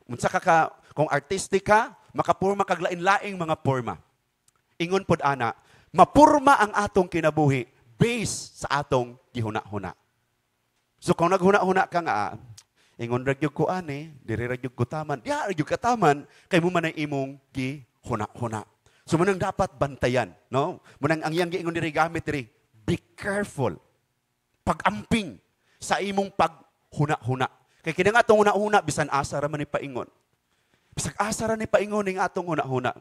Unsa ka kung artistic ka, makapurma kag lain-laing mga porma. Ingon pod ana, mapurma ang atong kinabuhi based sa atong gihuna-huna. So kung naghuna-huna ka nga, ingon ragyog ko ani, diri ragyog ko taman, diha ragyog kataman, kay mo man ang imong gihuna-huna. So munang dapat bantayan, no? Munang ang iyang giingon diri gamit diri, be careful. Pag-amping sa imong paghuna-huna. Kay kini nga atong huna-huna bisan asa ra man ni paingon. Bisag asa ra ni paingon ning atong huna-huna.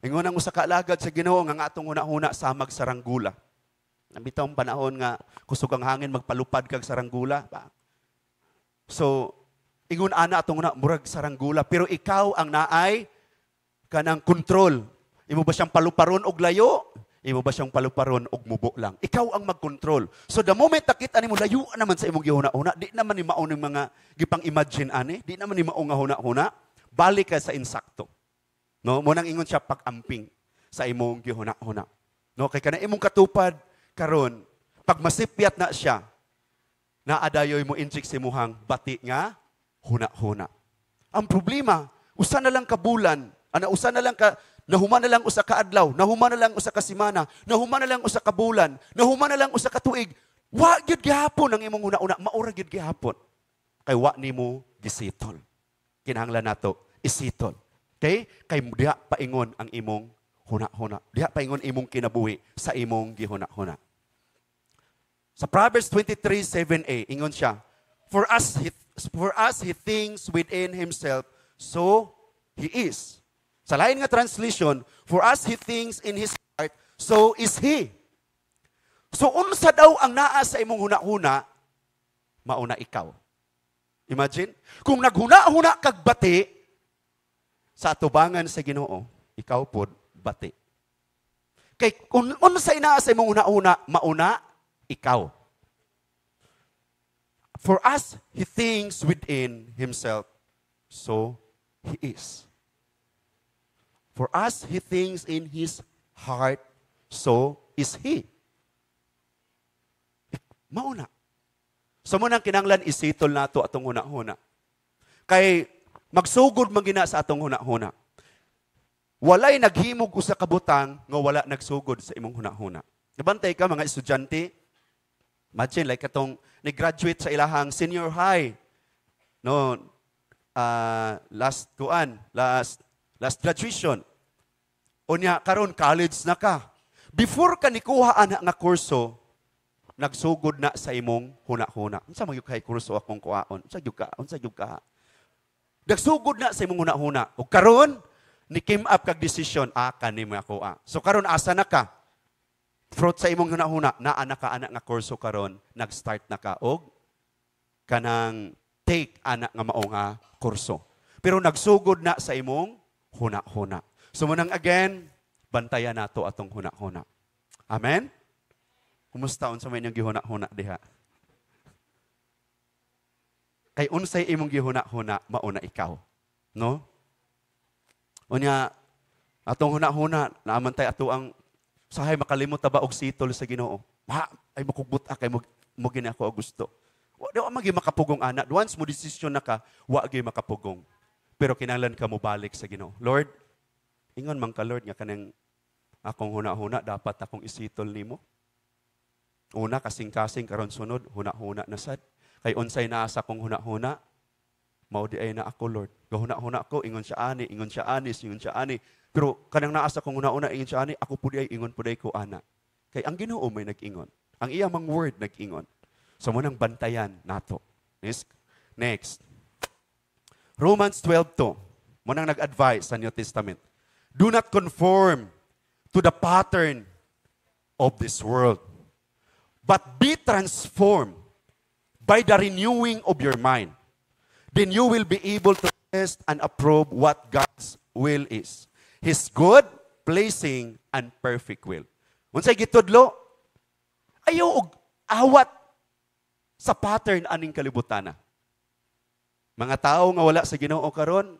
Ingon ang usa ka alagad sa Ginoo nga atong huna-huna samag saranggula. Nabitawng panahon nga kusog ang hangin magpalupad kag saranggula. So, ingon ana atong una murag saranggula, pero ikaw ang naay kanang control. Imo ba siyang paluparon og layo? Imo ba siyang paluparon og mubo lang? Ikaw ang mag-control. So the moment nakita nimo layo naman sa imong gihuna-huna, di naman ni mao ning mga gipang-imagine ani, di naman ni mao nga huna-huna, balik ka sa insakto. No, mo nang ingon siya pag-amping sa imong gihuna-huna. No, kay kana imong katupad karon, pag masipyat na siya, naadayoy mo injik si muhang bati nga huna-huna. Ang problema, usa na lang ka bulan, usa na lang ka, nahuman na lang usa ka adlaw, nahuman na lang usa ka semana, nahuman na lang usa ka bulan, nahuman na lang usa ka tuig, wa gyud gihapon ang imong huna-huna, maura gyud gihapon. Kay wa nimo gisitol. Kinahanglan nato isitol. Okay? Kay diha paingon ang imong huna-huna. Diha paingon imong kinabuhi sa imong gihuna-huna. Sa Proverbs 23:7a, ingon siya, For us he thinks within himself, so he is. Sa lain nga translation, for us he thinks in his heart, so is he. So unsa daw ang naa sa imong huna-huna, mauna ikaw. Imagine, kung naghuna-huna kag bati, sa atubangan sa Ginoo, ikaw pod bati. Kay kung unsay naa sa imong huna-huna, mauna ikaw. For us, he thinks within himself, so he is. For us, he thinks in his heart, so is he. Mauna. So mo nang kinanglan isitol nato atong huna-huna. Kay magsugod man gina sa atong huna-huna. Walay naghimog usa ka butang nga wala nagsugod sa imong huna-huna. Nabantay ka mga estudyante. Imagine like katong ni-graduate sa ilahang senior high. No, last graduation. Unya karon college na ka. Before ka nikuha ana nga kurso, nagsugod na sa imong huna-huna. Unsa magyud kay kurso akong kuhaon? Unsa gyud ka? Nagsugod na sa imong huna-huna. Ug karon ni came up kag decision, kani mo ako. So karon asa na ka? fruit sa imong hunahuna, naa na ka anak nga kurso karon, nag-start na ka og kanang take anak nga mao nga kurso. Pero nagsugod na sa imong huna-huna. So munang again, bantayan nato atong huna-huna. Amen? Kumusta unsa may inyong gihuna-huna diha? Kay unsay imong gihuna-huna, mauna ikaw. No? Unya, atong huna-huna, naamantay ato ang sahay makalimot ta ba og sitol sa Ginoo. Ay makugbuta kay mo gini ako og gusto. Wa magi makapugong ana. Once mo desisyon na ka, wa gyud makapugong. Pero kinahanglan ka mo balik sa Ginoo. Lord, ingon man ka Lord nga kanang akong huna-huna dapat akong isitol nimo. Una kasing-kasing karon sunod huna-huna na sad. Kay unsay naa sa akong huna-huna, mao di ay na ako Lord. Gahuna-huna ako ingon siya ani, ingon siya anis, ingon siya ani. Pero kanang naa sa akong huna-huna ingon siya ani, ako pud ay ingon pud ay ko ana. Kay ang Ginoo may nag-ingon. Ang iya mang word nag-ingon. So mo nang bantayan nato. Next. Romans 12:2. Mo nang nag-advise sa New Testament. Do not conform to the pattern of this world, but be transformed by the renewing of your mind. Then you will be able to test and approve what God's will is. His good, pleasing, and perfect will. Unsay gitudlo? Ayaw og awat sa pattern aning kalibutana. Mga tao nga wala sa Ginoo karon,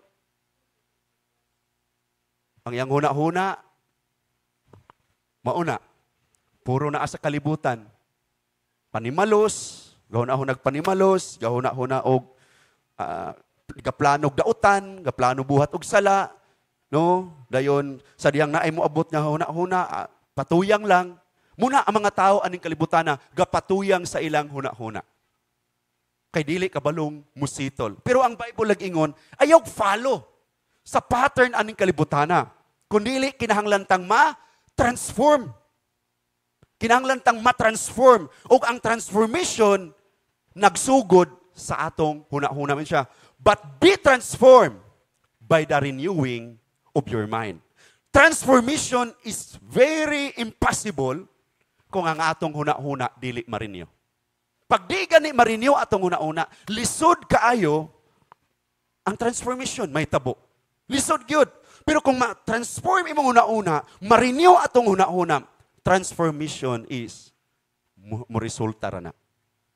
ang iyang huna-huna, mauna, puro naa sa kalibutan. Panimalos, gahuna-huna nagpanimalos, gahuna-huna og gaplano og dautan, gaplano buhat og sala, no? Dayon sa diyang naay mo abot nga huna-huna, patuyang lang. Muna ang mga tao aning kalibutana gapatuyang sa ilang huna-huna. Kay dili kabalong musitol. Pero ang Bible nag-ingon, ayaw follow sa pattern aning kalibutana. Kundili kinahanglan tang ma-transform. Kinahanglan tang ma-transform. O ang transformation nagsugod sa atong huna-huna man siya. But be transformed by the renewing of your mind. Transformation is very impossible kung ang atong huna-huna dili ma-renew. Pag di gani ma-renew atong huna-huna, lisod kaayo ang transformation, may tabo. Lisod gyud. Pero kung ma-transform imong huna-huna, ma-renew atong huna-huna, transformation is mo resulta ra na.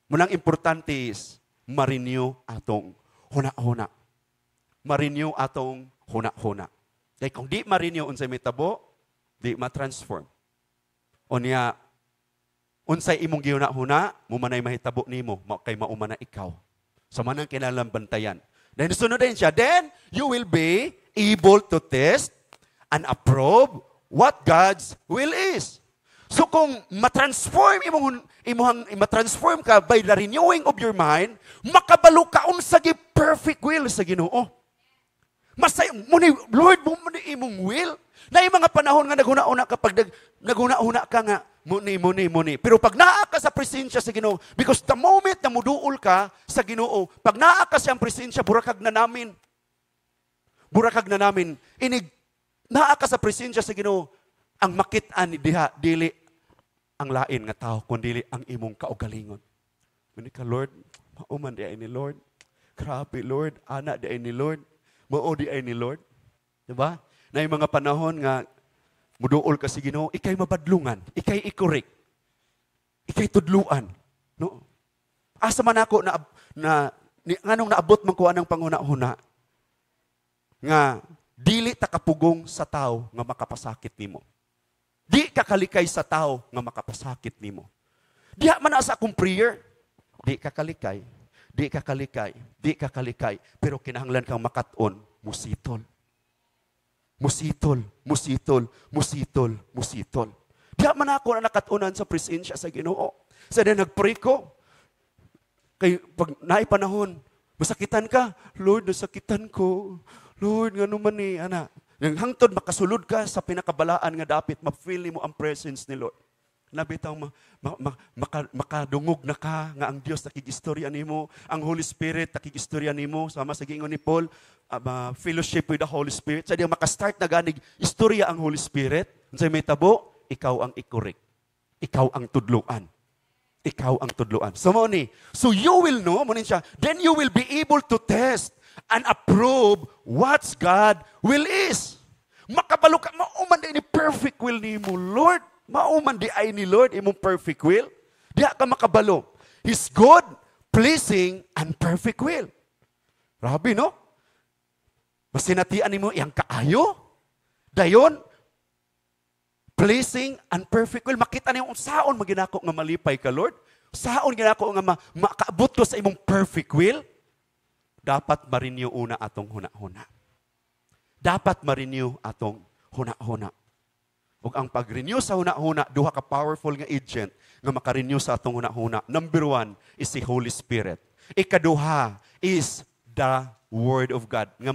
Munang importante is ma-renew atong huna-huna. Ma-renew atong huna-huna. Kaya kung di ma-renew unsay may tabo, di ma-transform. Unya, unsay imong gihuna-huna, mo manay mahitabo nimo, kay mauma na ikaw. So manang kinahanglan bantayan. Then sunod din siya, then you will be able to test and approve what God's will is. So kung matransform matransform ka by the renewing of your mind, makabalo ka unsa gi perfect will sa Ginoo. Masay mo ni Lord mo ni imong will. Na mga panahon nga naghuna-una kapag naghuna-una ka nga muni. Pero pag naa ka sa presensya sa Ginoo, because the moment na muduol ka sa Ginoo, pag naa ka siyang presensya, burakag na namin. Inig, naa ka sa presensya sa Ginoo, ang makit-an diha, dili ang lain nga tao, kundi ang imong kaugalingon. Muni ka, Lord, mauman di ay ni Lord. Grabe, Lord, ana di ay ni Lord. Mao di ay ni Lord. Diba? Na yung mga panahon nga, muduol ka sa Ginoo, ikay mabadlungan, ikay ikorek, ikay tudluan. No? Asa man ako nganong naabot man ko anang panghuna-huna, nga dili ta kapugong sa tao nga makapasakit nimo. Di ka kalikay sa tao nga makapasakit nimo. Diha man sa akong prayer, di ka kalikay, pero kinahanglan kang makat-on, musitol. Musitol. Diha man ako na nakatunan sa presensya sa Ginoo. Sa nagpray ko, kay pag naay panahon, masakitan ka, Lord, nasakitan ko. Lord, ngano man ni, ana. Nang hangtod makasulod ka sa pinakabalaan nga dapit, ma-feel mo ang presence ni Lord. Nabitaw makadungog na ka nga ang Dios nakigistorya nimo, ang Holy Spirit nakigistorya nimo sama sa giingon ni Paul, fellowship with the Holy Spirit. Sa diya makastart na ganig istorya ang Holy Spirit. Unsay may tabo, ikaw ang ikorek. ikaw ang tudloan. Ikaw ang tudloan. So mo ni, so you will know, mo siya, then you will be able to test and approve what's God will is. Makabalo ka, mauman di ni perfect will ni mo, Lord. Mauman di ay ni Lord, imong perfect will. Diya ka makabalo. His good, pleasing, and perfect will. Grabe, no? Masinatian ni mo, iyang kaayo. Dayon, pleasing and perfect will. Makita niyo kung saon maginako nga malipay ka, Lord. Saon ginako nga makaabot ko sa imong perfect will. Dapat ma-renew una atong huna-huna. Dapat ma-renew atong huna-huna. Ug ang pag-renew sa huna-huna, duha ka powerful nga agent nga maka-renew sa atong huna-huna. Number 1 is the Holy Spirit. Ikaduha is the Word of God. Nga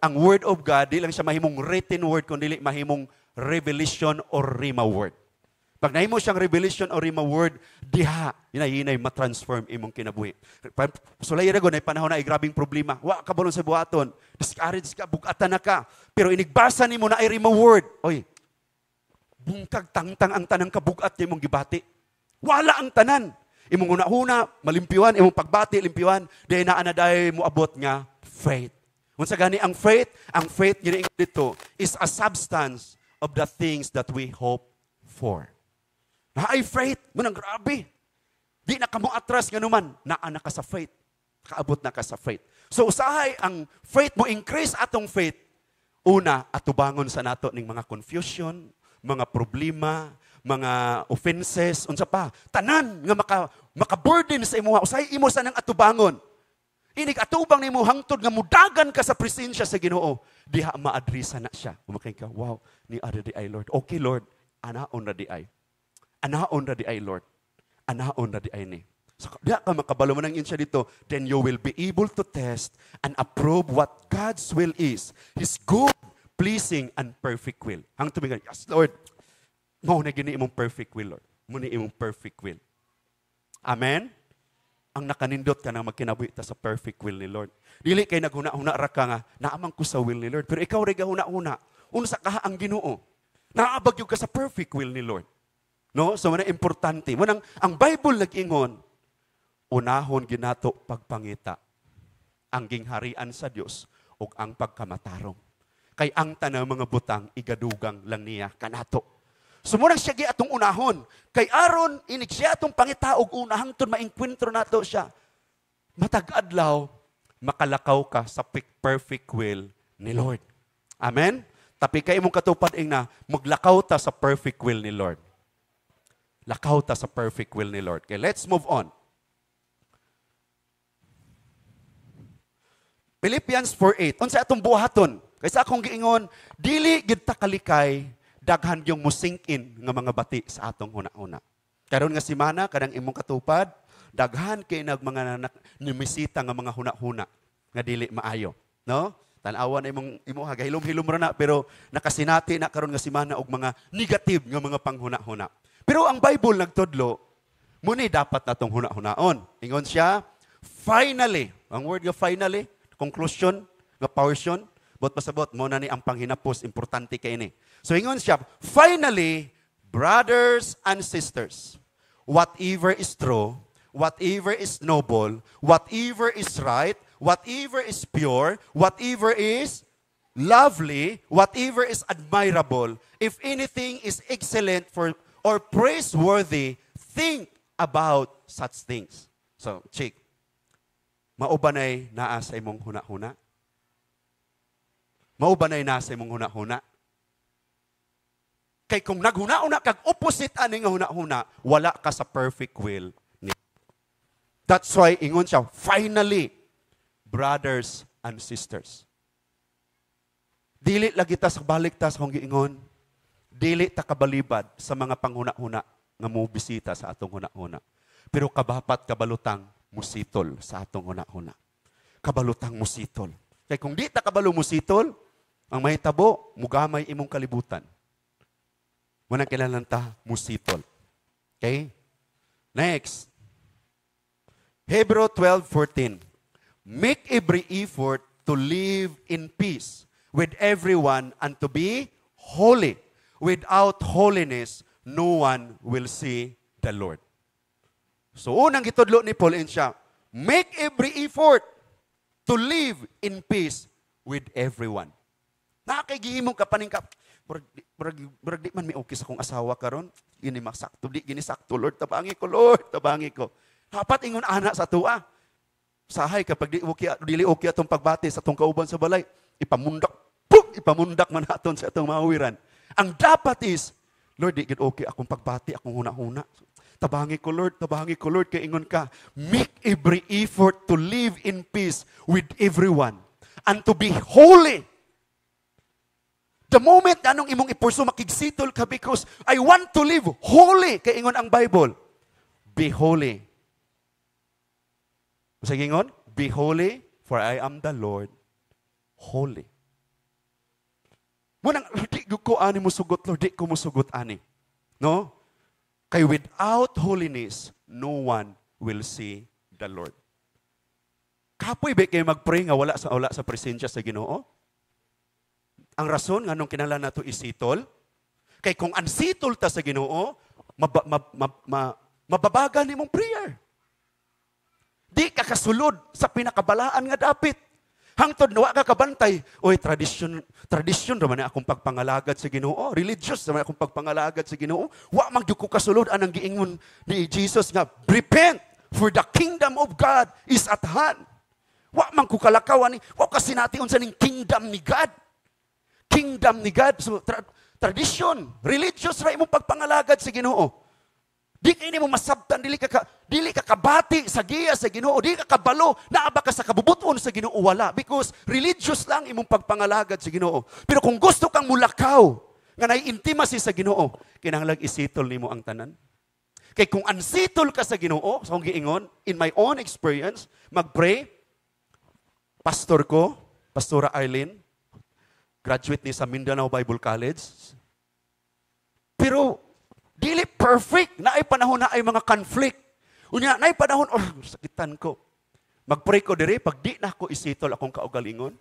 ang Word of God, di lang siya mahimong written word, kundi mahimong revelation or rhema word. Pag nahimo siyang revelation or rhema word, diha, yinay ma-transform imong kinabuhi. Sulay ra gonay panahon na ay grabing problema. Wa ka balon sa buhaton. Discourage ka, bugatan na ka. Pero inigbasa nimo na ay rhema word. Oy, bungkag tangtang ang tanang kabugat imong gibati. Wala ang tanan. Imong una-una, malimpiwan, imong pagbati, limpiwan, dahil naanaday mo abot nga faith. Unsa gani ang faith gini dito is a substance of the things that we hope for. Na ay faith, munang grabe. Di na ka mo atras nga naman, naana ka sa faith. Kaabot na ka sa faith. So usahay ang faith mo, increase atong faith. Una, atubangon sa nato ning mga confusion, mga problema, mga offenses, unsa pa, tanan nga maka-burden sa imo, usahay imo sa nang atubangon. Inig atubang nimo hangtod nga mudagan ka sa presensya sa Ginoo, diha ma-addressa na siya. Umakay ka, wow, ni ada di ay Lord. Okay Lord, anaon ra di ay. Anaon ra di ay Lord. Anaon ra di ay ni. So diha ka makabalo man ang insya dito, then you will be able to test and approve what God's will is. His good, pleasing, and perfect will. Hang tumingan, yes Lord. Mao na gini imong perfect will, Lord. Muni imong perfect will. Amen? Ang nakanindot ka na magkinabuhi ta sa perfect will ni Lord. Dili kay naghuna-huna ra ka nga, naamang ko sa will ni Lord. Pero ikaw rin gahuna-huna. Unsa ka ang Ginoo. Naabag yung ka sa perfect will ni Lord. No? So, mana importante. Manang, ang Bible nag-ingon, unahon ginato pagpangita ang gingharian sa Dios ug ang pagkamatarong. Kay ang tanang mga butang, igadugang lang niya kanato. Sumunang siya atong unahon. Kay aron inig siya atong pangitaog unahang ton maengkwentro nato siya. Matag-adlaw, makalakaw ka sa perfect will ni Lord. Amen? Tapi kay imong katupad na maglakaw ta sa perfect will ni Lord. Lakaw ta sa perfect will ni Lord. Okay, let's move on. Philippians 4:8. Unsa atong buhaton? Kaysa akong giingon, dili gid ta kalikay daghan yung musink in nga mga bati sa atong huna-huna. Karon nga semana kadang imong katupad, daghan kay nag mga nimisita nga mga huna-huna nga dili maayo, no? Tan-awan na imong hagahilom-hilom ra na pero nakasinati na karon nga semana og mga negative nga mga panghuna-huna. Pero ang Bible nagtudlo, muni dapat natong huna-hunaon. Ingon siya, finally, ang word nga finally, conclusion, nga portion, bot pasabot mo na ni ang panghinapos, importante kay ni. So ingon siya, finally, brothers and sisters, whatever is true, whatever is noble, whatever is right, whatever is pure, whatever is lovely, whatever is admirable, if anything is excellent or praiseworthy, think about such things. So, check. Maubanay naa sa imong huna-huna? Maubanay naa sa imong huna-huna? Kay kung naghuna-una kag opposite ani nga huna-huna, wala ka sa perfect will ni. That's why ingon siya, finally, brothers and sisters. Dili lagi ta sa balik ta sa kung giingon, dili ta kabalibad sa mga panghuna-huna nga mobisita sa atong huna-huna. Pero kabapat kabalutang musitol sa atong huna-huna. Kabalutang musitol. Kay kung di ta kabalo musitol, ang mahitabo, mugamay imong kalibutan. Munang kailangan ta musitol. Okay? Next. Hebrew 12:14. Make every effort to live in peace with everyone and to be holy. Without holiness, no one will see the Lord. So unang gitudlo ni Paul siya, make every effort to live in peace with everyone. Nakakagihimong ka paning ka, Murag di man may okay sa kong asawa karon, gini masakto, di gini sakto, Lord, tabangi ko. Dapat ingon anak sa tuwa. Sahay kapag dili okay atong pagbati sa atong kauban sa balay, ipamundak man aton sa atong mahuwiran. Ang dapat is, Lord, di gid okay akong pagbati, akong huna-huna. Tabangi ko, Lord, kay ingon ka, make every effort to live in peace with everyone and to be holy. The moment na anong imong ipurso, makigsitol ka because I want to live holy. Kaya ingon ang Bible, be holy. Sige ingon, be holy for I am the Lord, holy. Munang, di ko ani mo sugot, Lord, di ko mo sugot ani. No? Kay without holiness, no one will see the Lord. Kapoy ba kayo mag-pray nga wala sa presensya sa Ginoo? Ang rason nga nung kinala nato isitol, kay kung unsitol ta sa Ginoo, mababagan nimong prayer. Di ka kasulod sa pinakabalaan nga dapit. Hangtod wa ka kabantay, oy tradisyon raman akong pagpangalagad sa Ginoo, religious raman akong pagpangalagad sa Ginoo. Wa man gyud ko kasulod anang giingon ni Jesus nga, repent for the kingdom of God is at hand. Wa man ko kalakawan ni, wa kasi natin unsa ning kingdom ni God. Kingdom ni God. So, tradition, religious ra imong pagpangalagad sa Ginoo. Di ka mo masabtan, dili ka kabati sa giya sa Ginoo, di ka kabalo, naaba ka sa kabubuton sa Ginoo, wala. Because religious lang imong pagpangalagad sa Ginoo. Pero kung gusto kang mulakaw, nga nay intimacy sa Ginoo, kinahanglan isitol nimo ang tanan. Kay kung unsitol ka sa Ginoo, sa akong giingon, in my own experience, magpray, pastor ko, Pastora Arlene, graduate ni sa Mindanao Bible College. Pero, dili perfect. Naay panahon na ay mga conflict. Unya, naay panahon, sakitan ko. Magpray ko diri, pag di na ako isitol akong kaugalingon.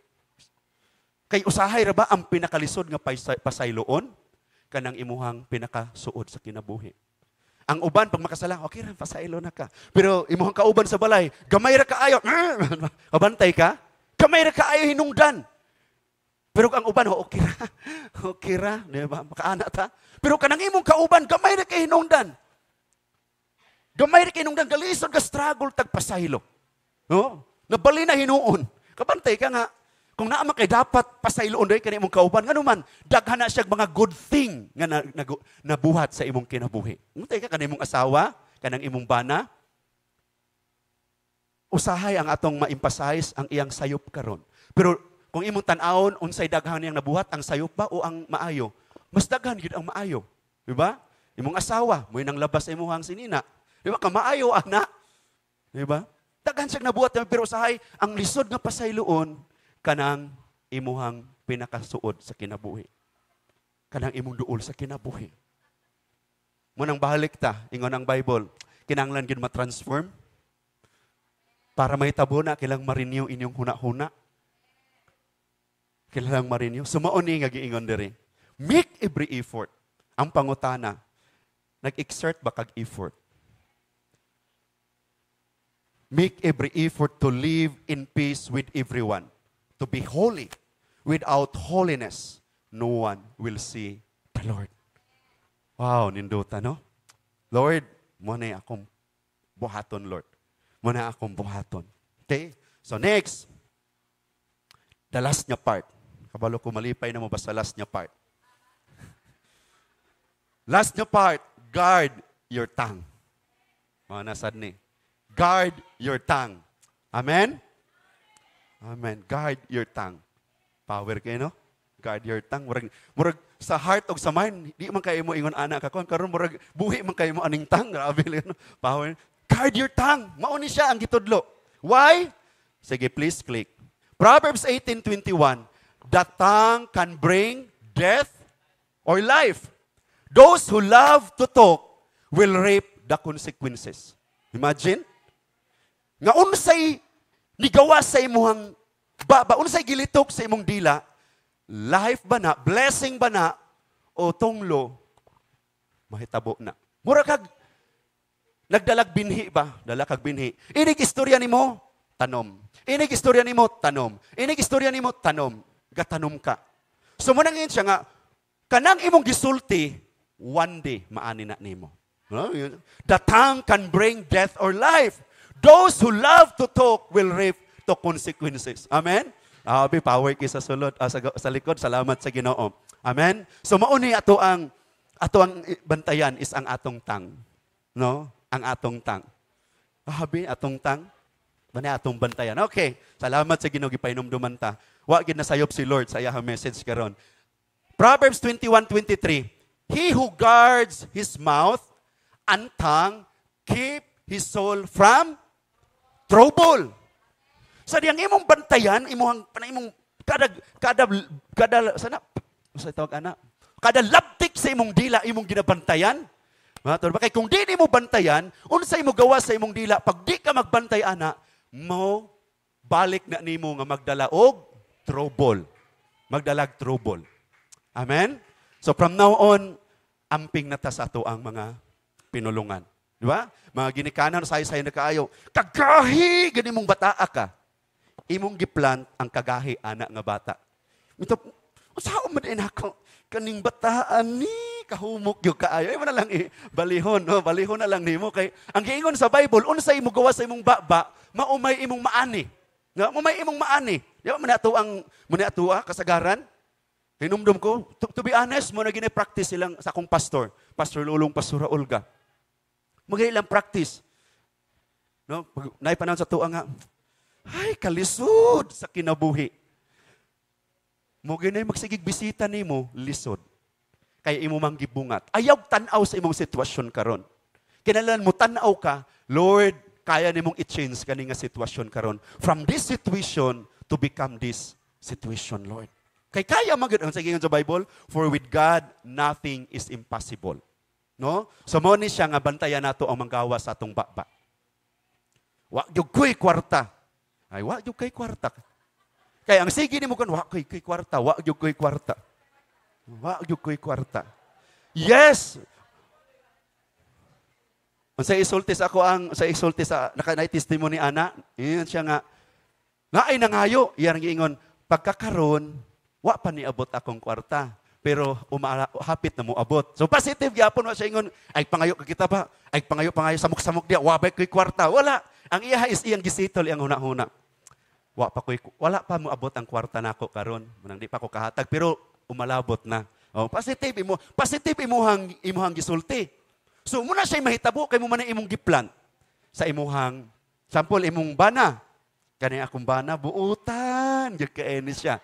Kay usahay ra ba ang pinakalisod nga pasayloon? Kanang imuhang pinakasuod sa kinabuhi. Ang uban, pag makasala, okay ra, pasaylo na ka. Pero imuhang kauban sa balay, gamay ra kaayo. Kabantay ka? Gamay ra kaayo hinungdan. Pero ang uban, okay ra, diba? Makaana ta. Pero kanang imong kauban, gamay na kay hinungdan. Gamay na kay hinungdan, galisod ka struggle, tagpasaylo. No? Nabali na hinuon. Kabantay ka nga, kung naama kay dapat pasayloon doy kanang imong kauban, nga naman, daghan na siya mga good thing nga nabuhat sa imong kinabuhi. Mutay ka kanang imong asawa, kanang imong bana, usahay ang atong ma-emphasize ang iyang sayop karon. Pero kung imong tan-awon unsay daghan niyang nabuhat, ang sayop ba o ang maayo? Mas daghan gid ang maayo, di ba? Imong asawa, mo'y nang labas sa imong sinina. Di ba? Ka maayo ana. Di ba? Daghan siyang nabuhat, pero usahay ang lisod nga pasayloon kanang imuhang pinakasuod sa kinabuhi. Kanang imong duol sa kinabuhi. Munang bahalik ta, ingon ang Bible, kinahanglan gid ma-transform para mahitabo na kilang ma-renew inyong huna-huna. Kailangang marinyo. Sumaon nga giingon diri. Make every effort. Ang pangutana, nag-exert ba kag effort? Make every effort to live in peace with everyone. To be holy. Without holiness, no one will see the Lord. Wow, ninduta, no? Lord, muna akong buhaton, Lord. Muna akong buhaton. Okay? So next, the last nga part. Kabalo ko malipay na mo ba sa last niya part? Last niya part, guard your tongue. Mga nasad ni. Guard your tongue. Amen? Amen. Guard your tongue. Power kayo, no? Guard your tongue. Murag sa heart o sa mind, di man kayo mo ingon anak ako. Karon murag buhi man kayo mo aning tongue. Grabe, no? Power. Guard your tongue. Mauni siya ang gitudlo. Why? Sige, please click. Proverbs 18:21. The tongue can bring death or life. Those who love to talk will reap the consequences. Imagine? Nga unsay nigawa sa imuhang unsay gilitok sa imong dila, life ba na, blessing ba na, o tonglo, mahitabo na. Mura kag nagdalag binhi ba? Dala kag binhi. Inig istorya nimo, tanom. Inig istorya nimo, tanom. Inig istorya nimo, tanom. Gatanom ka. So mo nang siya nga, kanang imong gisulti, one day maani na nimo. No? The tongue can bring death or life. Those who love to talk will reap the consequences. Amen? Abi, power kay sa sulod, sa likod. Salamat sa Ginoo. Amen? So mauni ato ang bantayan is ang atong tang. No? Ang atong tang. Abi, atong tang. Bani atong bantayan. Okay. Salamat sa Ginoo gipainomduman ta. Wa gid nasayop si Lord sa iyang message karon. Proverbs 21:23. He who guards his mouth and tongue keep his soul from trouble. Sa diyang imong bantayan, imong kada labtik sa imong dila imong ginabantayan. Kay kung di mo bantayan, unsa imo gawa sa imong dila, pag di ka magbantay ana, mo balik na nimo nga magdala og trouble. Magdalag trouble. Amen? So from now on, amping na ta sa ato ang mga pinulungan. Di ba? Mga ginikanan, say-say na kaayo. Kagahi! Gani mong bataa ka. Imong giplant ang kagahi, anak nga bata. Ito, saan mo din ako? Kaning bataan ni, kahumok yung kaayo. Ay mo na lang balihon, no? Balihon na lang nimo. Kay, ang giingon sa Bible, unsay mo gawa sa imong baba, maumay imong maani. No? Maumay imong maani. Di ba, muna kasagaran? Hinumdum ko, to be honest, mo na gini-practice silang sa akong pastor. Pastor Lulong, Pastora Olga. Magay lang practice. No? Naipanahon sa tuwa nga, ay, kalisod sa kinabuhi. Mo ginay magsigig bisita nimo, lisod. Kaya imo mang gibungat. Ayaw tanaw sa imong sitwasyon karon. Kinahanglan mo tanaw ka, Lord, kaya nimong i-change kani nga sitwasyon karon. From this situation to become this situation, Lord. Kaya magud ang sige sa Bible, for with God nothing is impossible. No? So mo ni siya nga bantayan nato ang manggawa sa atong baba. Wa gyud koy kwarta. Ay wa gyud kay kwarta. Kaya ang sige nimo kon wa koy kwarta, wa gyud koy kwarta. Wa gyud koy kwarta. Yes. Sa isulti sa nakanay testimony ana, iyon siya nga naay nangayo, iyang giingon pagkakaron wa pa ni abot akong kwarta. Pero hapit na mo abot. So positive gyapon wa siya ingon, ay pangayo ka kita ba? Ay pangayo samok-samok dia, wa ba koy kwarta? Wala. Ang iya is iyang gisitol iyang huna-huna. Wala pa mo abot ang kwarta nako karon. Munang di pa ko kahatag pero umalabot na. Oh, positive imuhang gisulti. So muna siya mahitabo kay mo man imong giplan sa imuhang sample imong bana. Kani akong bana buutan, gyud kay ni siya.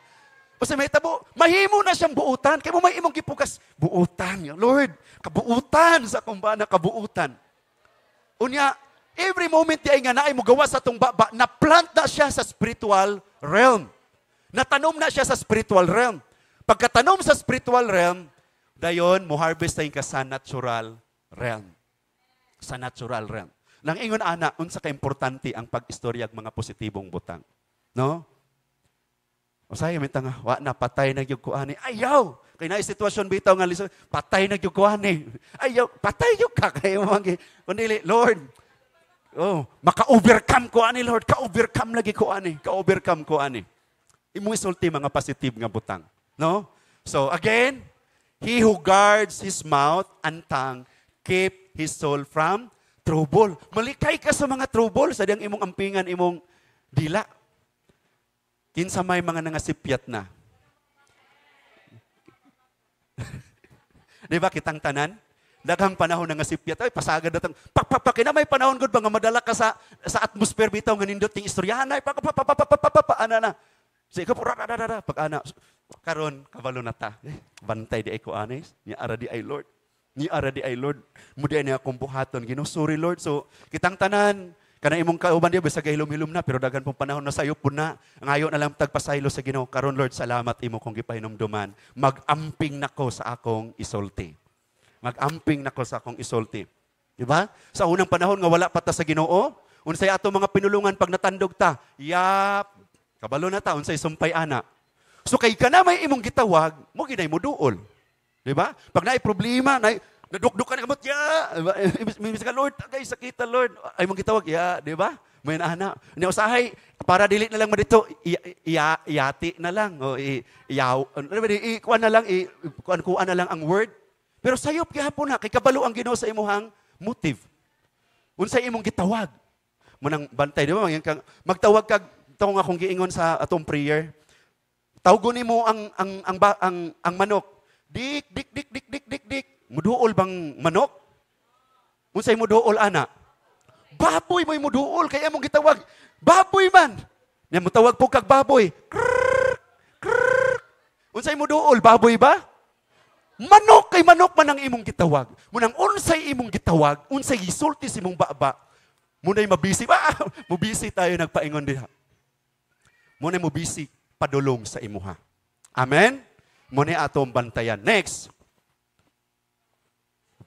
O sa mahitabo, mahimo na siyang buutan. Kaya mo may imong gipukas, buutan. Lord, kabuutan sa akong bana, kabuutan. Unya, every moment di ay nga naay mo gawa sa itong baba, na-plant na siya sa spiritual realm. Natanom na siya sa spiritual realm. Pagkatanom sa spiritual realm, dayon, mo harvest tayo ka sa natural realm. Sa natural realm. Nang ingon ana, unsa ka importante ang pag-istorya ng mga positibong butang. No? O sayo, may tanga, wa na, patay na yung kuani. Ayaw! Kaya na sitwasyon bitaw nga lisod, patay na yung kuani. Ayaw, patay yung kakay mo. Kundili, Lord, maka-overcome kuani, Lord. Ka-overcome lagi kuani. Ka-overcome kuani. Imong isulti mga positive nga butang. No? So, again, he who guards his mouth and tongue, keep his soul from trouble. Malikay ka sa mga trouble, sa diyang imong ampingan, imong dila. Kinsa may mga nangasipyat na. Di ba kitang tanan? Daghang panahon nangasipyat. Ay, pasagad datang. Kina may panahon gud ba nga madala ka sa atmosphere bitaw nga nindot ting istoryahan ay ana na. Sige ko pag ana karon kabalo na ta. Bantay di ay ko anis. Ni ara di ay Lord. Ni ara di ay Lord. Mudi ni akong buhaton. Ginoo, sorry Lord. So kitang tanan kana imong kauban diya bisag hilom-hilom na pero daghan pong panahon na sayo pud na. Ngayo na lang tagpasaylo sa Ginoo. Karon Lord, salamat imo kong gipahinomduman. Mag-amping nako sa akong isulti. Mag-amping nako sa akong isulti. Di ba? Sa unang panahon nga wala pa ta sa Ginoo, unsay ato mga pinulungan pag natandog ta? Yap. Kabalo na ta unsay sumpay ana. So kay kana may imong gitawag, mo ginay mo duol. Di ba? Pag naay problema, Nadukduk ka na kamot, ya. Imbis ka, Lord, tagay, sakita, Lord. Ay mong gitawag, ya, di ba? May naana. Ni usahay, para dili na lang mo dito, iyati na lang. O, kuan na lang, kuan na lang ang word. Pero sayop gihapon na, kay kabalo ang Ginoo sa imuhang motive. Unsay imong gitawag. Munang bantay, di ba? Magtawag kag tawag akong giingon sa atong prayer. Tawgon nimo ang manok. Dik, dik, dik, dik, dik, dik, dik. Muduol bang manok? Unsay muduol ana? Baboy mo'y muduol kaya mong gitawag. Baboy man. Nya mo tawag po kag baboy. Krrr, krrr. Unsay muduol? Baboy ba? Manok kay manok man ang imong gitawag. Munang unsay imong gitawag, unsay gisulti sa imong baba. Munay mabisi ba? Mubisi tayo nagpaingon diha. Munay mubisi padulong sa imuha. Amen. Munay atong bantayan. Next.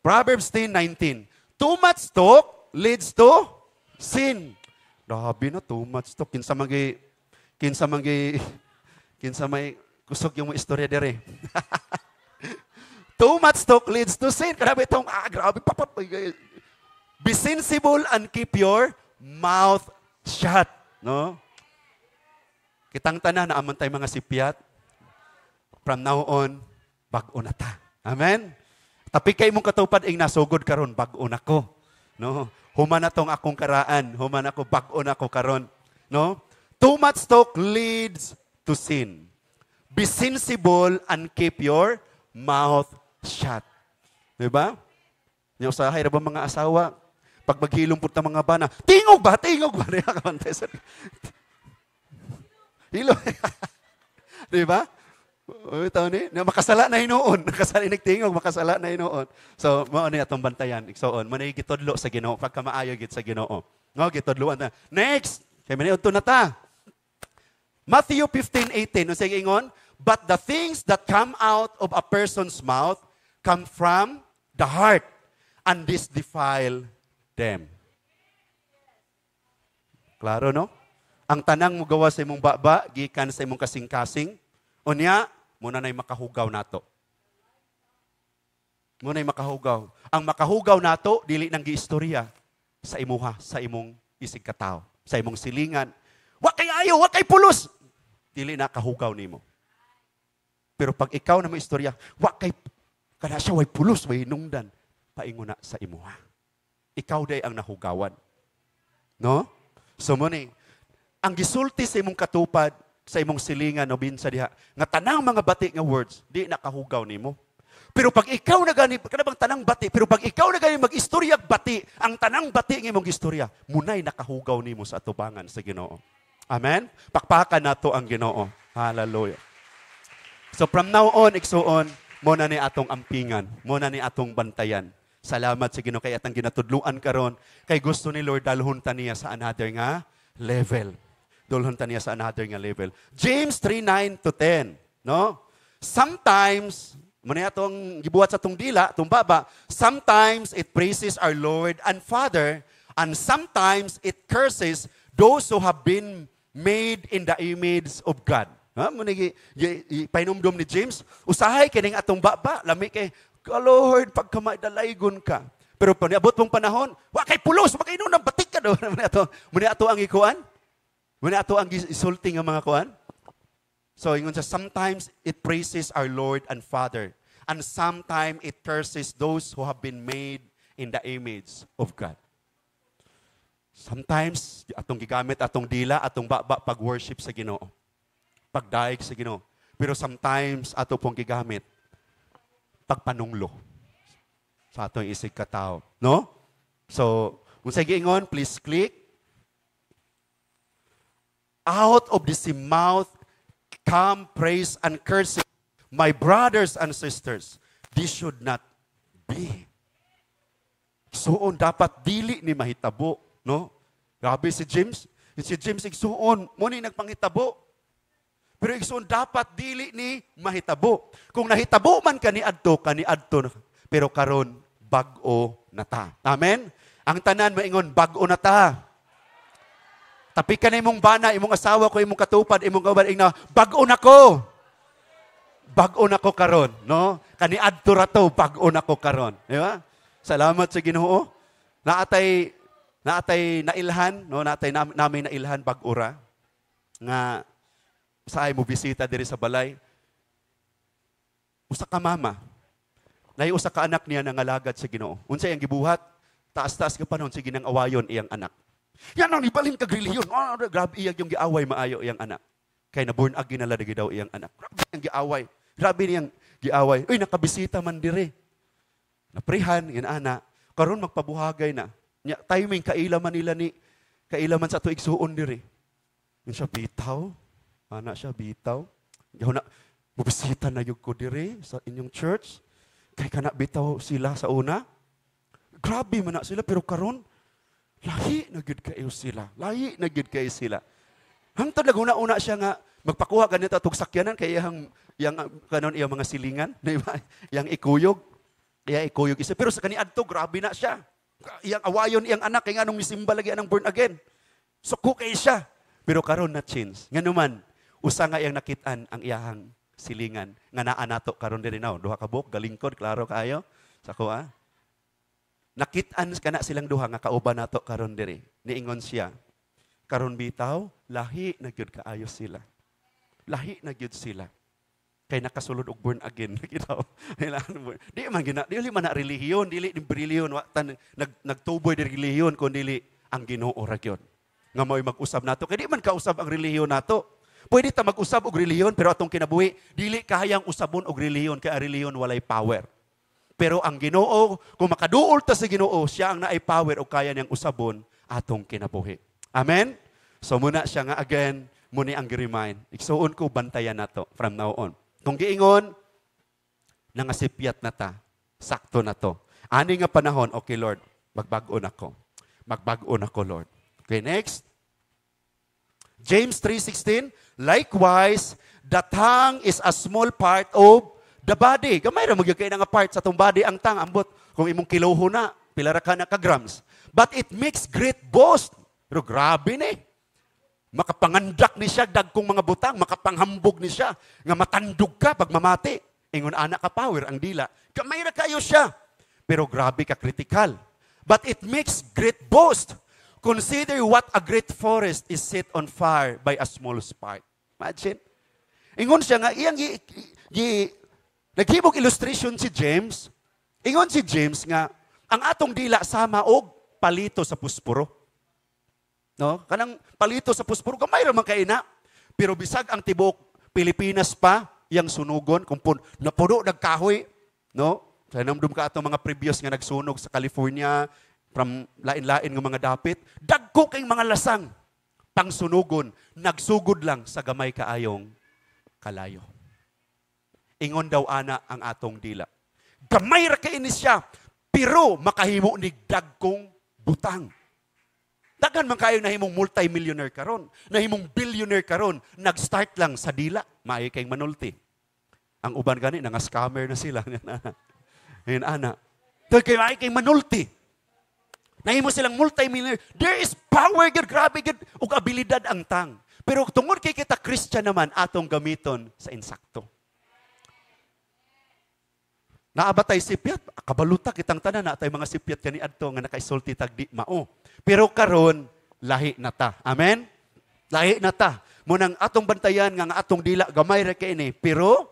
Proverbs 10:19. Too much talk leads to sin. Grabe na, too much talk. Kinsa may kusog yung istorya dere. Too much talk leads to sin. Grabe itong, grabe, be sensible and keep your mouth shut. No? Kitang tanan na amon tayo mga sipiat. From now on, bag-o na ta. Amen? Tapi kay mong katupad ing nasugod karon bag-o na ko. No? Human na tong akong karaan. Human ako, bag-o na ko karon. No? Too much talk leads to sin. Be sensible and keep your mouth shut. Diba? Yung usahay na ba mga asawa? Pag maghilom po ng mga bana, tingog ba? Tingog ba? Hilo. Diba? Ito ni, makasala na hinoon. Nakasala nagtingog, makasala na hinoon. So, mao ni atong bantayan. Igsoon, mo na gitudlo sa Ginoo pagka maayo gid sa Ginoo. No, gitudloan na. Next, kay man udto na ta. Matthew 15:18, no sige ingon, but the things that come out of a person's mouth come from the heart, and this defile them. Klaro, no? Ang tanang mo gawa sa imong baba, gikan sa imong kasing-kasing, unya, muna na'y makahugaw nato. Muna na'y makahugaw. Ang makahugaw nato, dili nang giistorya sa imuha, sa imong isig katao, sa imong silingan. Wa kay ayo, wa kay pulos. Dili na kahugaw nimo. Pero pag ikaw na mo istorya, wa kay kana siya way pulos, way hinungdan, paingon na sa imuha. Ikaw day ang nahugawan. No? So mo ni, ang gisulti sa imong katupad, sa imong silingan o binsa diha, nga tanang mga bati nga words, di nakahugaw nimo. Pero pag ikaw na gani, kanabang tanang bati, pero pag ikaw na gani mag-istoryag bati, ang tanang bati ng imong istorya, munay nakahugaw nimo sa atubangan sa Ginoo. Amen? Pakpakan nato ang Ginoo. Hallelujah. So from now on, igsuon, mo na ni atong ampingan, mo na ni atong bantayan. Salamat sa Ginoo kay atang ginatudluan karon, kay gusto ni Lord dalhon ta niya sa another nga level. Dalhon ta niya sa another nga level. James 3:9-10, no? Sometimes, muna atong gibuhat sa tong dila, tong baba, sometimes it praises our Lord and Father, and sometimes it curses those who have been made in the image of God. Ha? Muna painumdum ni James, usahay kining atong baba, lami kay, Lord, pagkamay dalaygon ka. Pero paniabot mong panahon, wa kay pulos, wa kay nung batik ka do. Muna ato ang ikuan. Muna ato ang isulti nga mga kuan. So, ingon sa, sometimes it praises our Lord and Father, and sometimes it curses those who have been made in the image of God. Sometimes, atong gigamit, atong dila, atong baba, pag-worship sa Ginoo. Pagdaig sa Ginoo. Pero sometimes, ato pong gigamit, pagpanunglo sa atong isig katao. No? So, kung sa giingon, please click. Out of the same mouth, come praise and cursing. My brothers and sisters, this should not be. Igsuon, dapat dili ni mahitabo. No? Grabe si James. Si James igsuon, muna nagpangitabo. Pero igsuon, dapat dili ni mahitabo. Kung nahitabo man kani adto na. Pero karon bag-o na ta. Amen? Ang tanan maingon, bag-o na ta. Tapi ka na imong bana, imong asawa ko, imong katupad, imong kabaling na, bag-o na ko. bag-o na ko karon, no? Kaniadto ra to, bag-o na ko karon. Di ba? Salamat sa Ginoo. Naatay nailhan, no? Namin nailhan bag-o ra nga saay mo bisita diri sa balay. Usa ka mama. Nay usa ka anak niya nangalagad sa Ginoo. Unsa iyang gibuhat? Taas-taas ka panon sige nang awayon iyang anak. Yan ang ibalhin kag relihiyon. Grabe iyang yung giaway maayo iyang anak. Kay na born again na lagi daw iyang anak. Grabe iyang giaway. Grabe niyang giaway. Uy, nakabisita man dire. Naprihan yan ana. Karon magpabuhagay na. Nya timing kailaman nila ni kailaman sa tuig suon dire. Yun siya bitaw. Ana siya bitaw. Yaw na mubisita na yug ko dire sa inyong church. Kay kana bitaw sila sa una. Grabe man na sila pero karon lahi na gyud kayo sila. Lahi na gyud kayo sila. Hangtod naguna-una siya nga magpakuha ganito tug sakyanan kay yang kanon iyang mga silingan, di ba? Yang ikuyog. Iya ikuyog isa pero sa kaniadto grabe na siya. Iyang awayon iyang anak kay nganong misimba lagi anang born again. Suko kay siya. Pero karon na change. Nganuman usa nga iyang nakitaan ang iyahang silingan nga naa nato karon diri now. Duha ka buok galingkod klaro kaayo. Sako Nakitaan kana silang duha nga kauban nato karon diri. Niingon siya, karon bitaw lahi na gyud kaayo sila. Lahi na gyud sila. Kay nakasulod og born again bitaw. Di man na relihiyon, dili relihiyon nagtuboy di relihiyon kun dili ang Ginoo ra gyud. Nga mo'y mag-usab nato kay di man kausab ang relihiyon nato. Pwede ta mag-usab og relihiyon pero atong kinabuhi dili kahayang usabon og relihiyon kay ang relihiyon walay power. Pero ang Ginoo, kung makaduol ta sa Ginoo, siya ang naay power o kaya niyang usabon atong kinabuhi. Amen? So muna siya nga again, muni ang gi-remind. Igsuon ko bantayan nato from now on. Kung giingon, nangasipyat na ta, sakto na to. Ani nga panahon, okay Lord, magbag-o na ko. Magbag-o na ko Lord. Okay, next. James 3:16, likewise, the tongue is a small part of the body. Gamay ra magyud kay nga part sa tong body ang tang ambot kung imong kiloho na pila ra ka na ka grams. But it makes great boast. Pero grabe ni. Makapangandak ni siya dagkong mga butang, makapanghambog ni siya nga matandog ka pag mamati. Ingon ana ka power ang dila. Gamay ra kayo siya. Pero grabe ka critical. But it makes great boast. Consider what a great forest is set on fire by a small spark. Imagine. Ingon siya nga iyang naghibog illustration si James. Ingon si James nga, ang atong dila sama og palito sa pusporo. No? Kanang palito sa pusporo, gamay ra man kay na. Pero bisag ang tibok Pilipinas pa, yang sunugon, kung napuno nagkahoy, no? Kaya namdum ka atong mga previous nga nagsunog sa California, from lain-lain nga mga dapit, dagko kay mga lasang, pangsunugon, nagsugod lang sa gamay kaayong kalayo. Ingon daw ana ang atong dila. Gamay ra kay ini siya, pero makahimo ni dagkong butang. Daghan man kayo nahimong multi-millionaire karon, nahimong billionaire karon, nag-start lang sa dila, maayo kayong manulti. Ang uban gani nga scammer na sila. Ayun ana. Dahil kayo maayo kayong manulti. Nahimo silang multi-millionaire. There is power, God, grabe, God, ug abilidad ang tang. Pero tungod kay kita Christian naman, atong gamiton sa insakto. Naabatay sipyat, kabaluta kitang tanan na tay mga sipyat kani adto nga nakaisulti tagdi mao. Pero karon lahi na ta. Amen. Lahi na ta. Munang atong bantayan nga atong dila gamay ra kay ini. Pero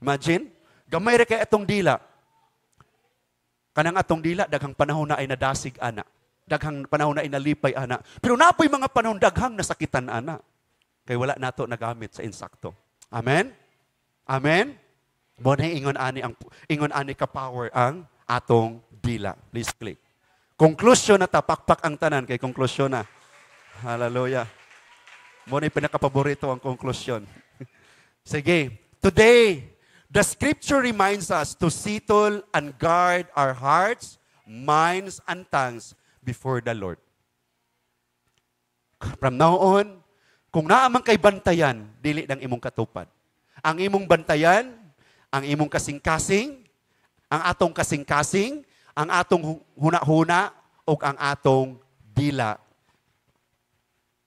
imagine, gamay ra kay atong dila. Kanang atong dila daghang panahon na ay nadasig ana. Daghang panahon na ay nalipay ana. Pero napoy mga panahon daghang nasakitan ana. Kay wala nato nagamit sa insakto. Amen. Amen. Mo na ingon ani ka power ang atong dila. Please click. Conclusion na ta, pakpak ang tanan kay conclusion na. Hallelujah. Mo na pinakapaborito ang conclusion. Sige, today the scripture reminds us to settle and guard our hearts, minds, and tongues before the Lord. From now on, kung naamang kay bantayan, dili ng imong katupad. Ang imong bantayan, ang imong kasing-kasing, ang atong kasing-kasing, ang atong huna-huna, o ang atong dila.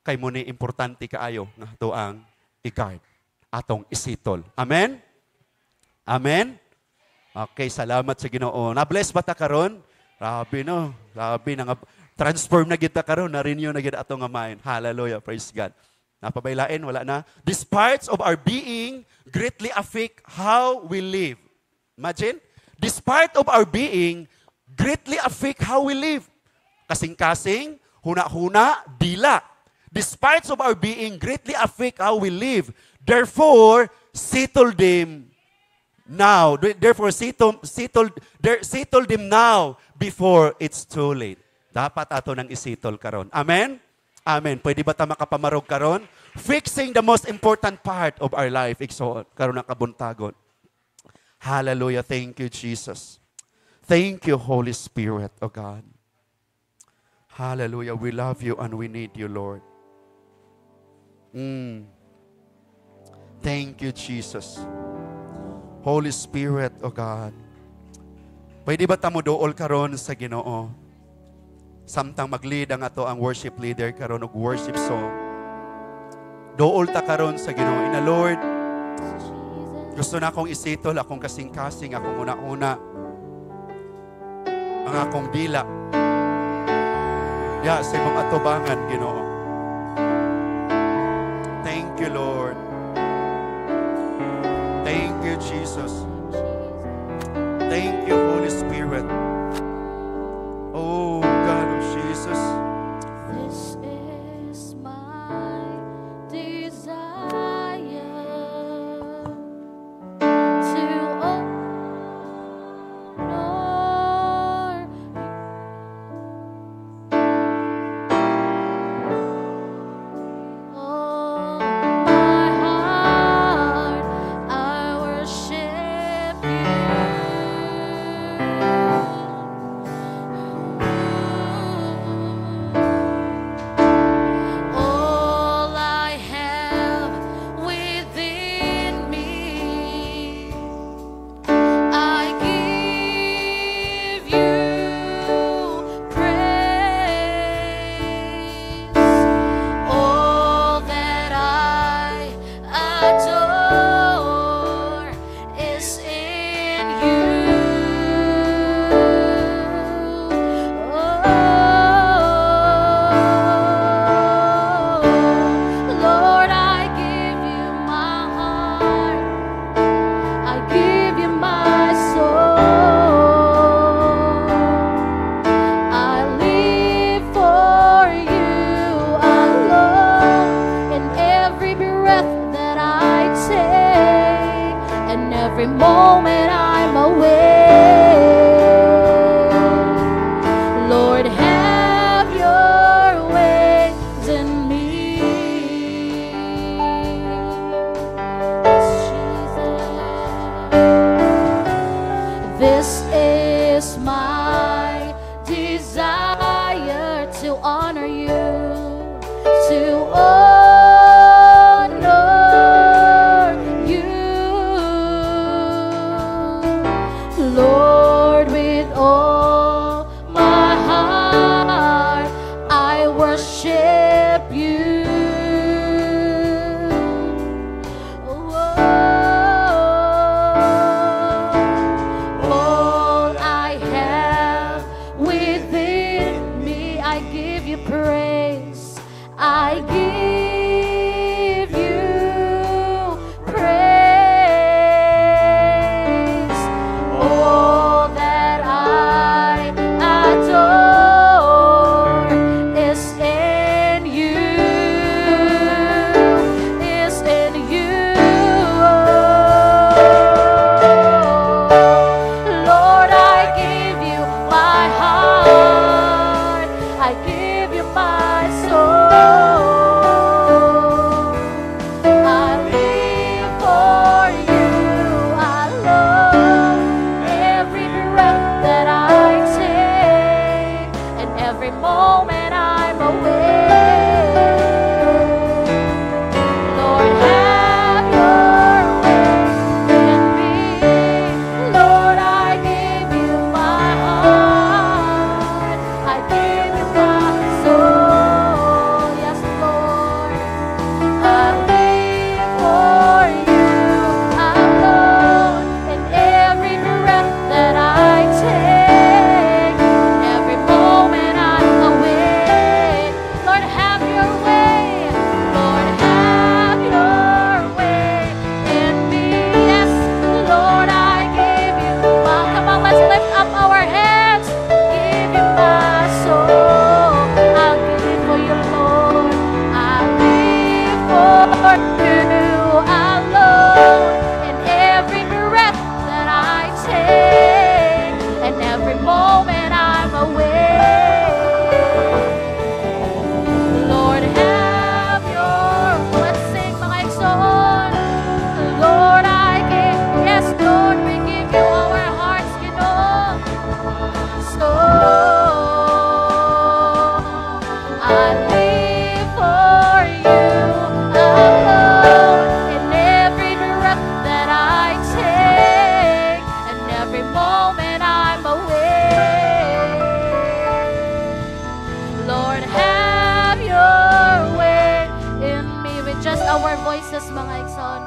Kay mo ni importante kaayo nga ito ang i-guard, atong isitol. Amen? Amen? Okay, salamat sa Ginoo. Na-bless ba ta karon? Grabe no. Grabe na nga. Transform na kita karon, na-renew na gid ato nga mind. Hallelujah, praise God. Napabaylain, wala na. These parts of our being greatly affect how we live. Imagine, this part of our being greatly affect how we live. Kasing-kasing, huna-huna, dila. These parts of our being greatly affect how we live. Therefore, settle them now. Therefore, settle them now before it's too late. Dapat ato nang isitol karon. Amen? Amen. Pwede ba ta makapamarog karon? Fixing the most important part of our life. Igsoon, karon ang kabuntagon. Hallelujah. Thank you, Jesus. Thank you, Holy Spirit, O God. Hallelujah. We love you and we need you, Lord. Thank you, Jesus. Holy Spirit, O God. Pwede ba ta mo dool karon sa Ginoo? Samtang mag-lead ang ato ang worship leader karon og worship song. Dool ta karon sa Ginoo. Ina Lord, gusto na akong isitol, akong kasing-kasing, akong una-una, ang akong dila. Ya, sa imong atubangan, Ginoo. Thank you, Lord. Thank you, Jesus. Thank you, Holy Spirit. Oh, God of Jesus. This is my desire to honor all my heart. I worship all I have within me, I give you praise. All that I adore is in you. Lord, I give you my heart. I give you my soul. I live for you alone. In every breath that I take, and every moment I'm awake. Lord, have your ways in me. This is my desire to honor you, to honor you, Lord, with all my heart. I worship you. All I have alone. In every breath that I take, and every moment I'm awake. Lord, have your blessing, mga igsoon. Lord, I give, yes, Lord, we give you our hearts, Ginoo. So I live for you alone. In every breath that I take, and every moment I'm awake. Lord, have your way in me. With just our voices, mga igsoon.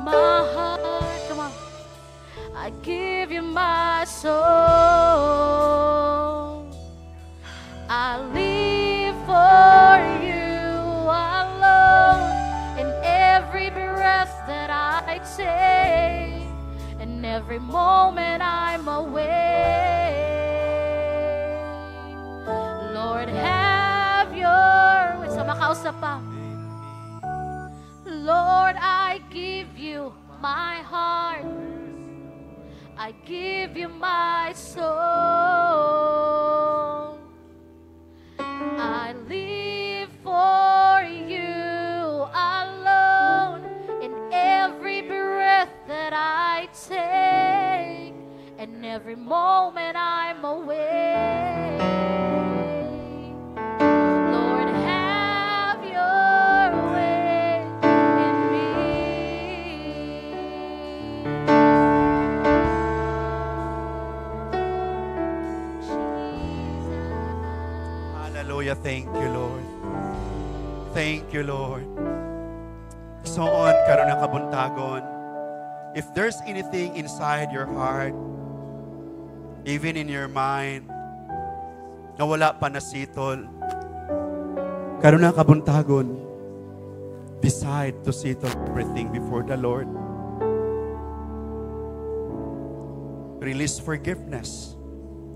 My heart, come on. I give you my soul. I live for you alone. In every breath that I take, and every moment I'm awake. Lord, have your way. So makausap pa. Lord, I give you my heart. I give you my soul. I live for you alone. In every breath that I take, and every moment I'm awake. Lord, have your way in me. Hallelujah. Thank you, Lord. Thank you, Lord. Soon, karon na kabuntagon. If there's anything inside your heart, even in your mind, na wala pa nasitol, karon na kabuntagon, decide to settle everything before the Lord. Release forgiveness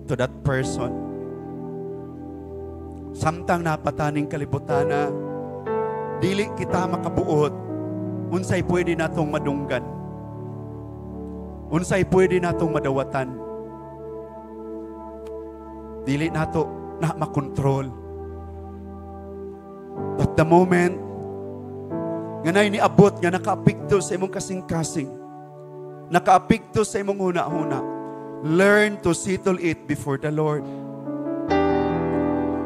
to that person. Samtang napataning kalibutan na dili kita makabuot, unsay pwede natong madunggan, unsay pwede natong madawatan, dili nato na makontrol. But the moment nga na iniabot nga nakaapekto sa imong kasing-kasing, nakaapekto sa imong huna-huna, learn to settle it before the Lord.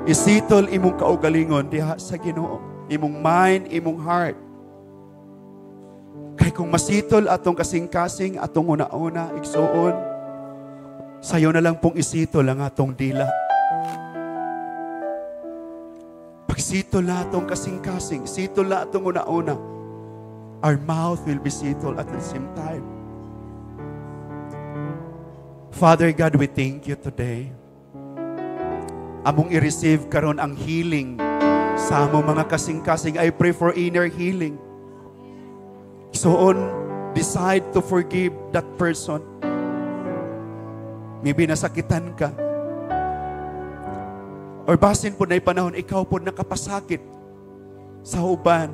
Isitol imong kaugalingon diha sa Ginoo, imong mind, imong heart. Kay kung masitol atong kasing-kasing, atong una-una, igsuon, sayo na lang pong isitol ang atong dila. Pagsitol na atong kasing-kasing, sitol na atong una-una, our mouth will be sitol at the same time. Father God, we thank you today. Among i-receive karon ang healing sa among mga kasing-kasing. I pray for inner healing. So decide to forgive that person. Maybe nasakitan ka. Or basin po na panahon, ikaw po nakapasakit sa uban.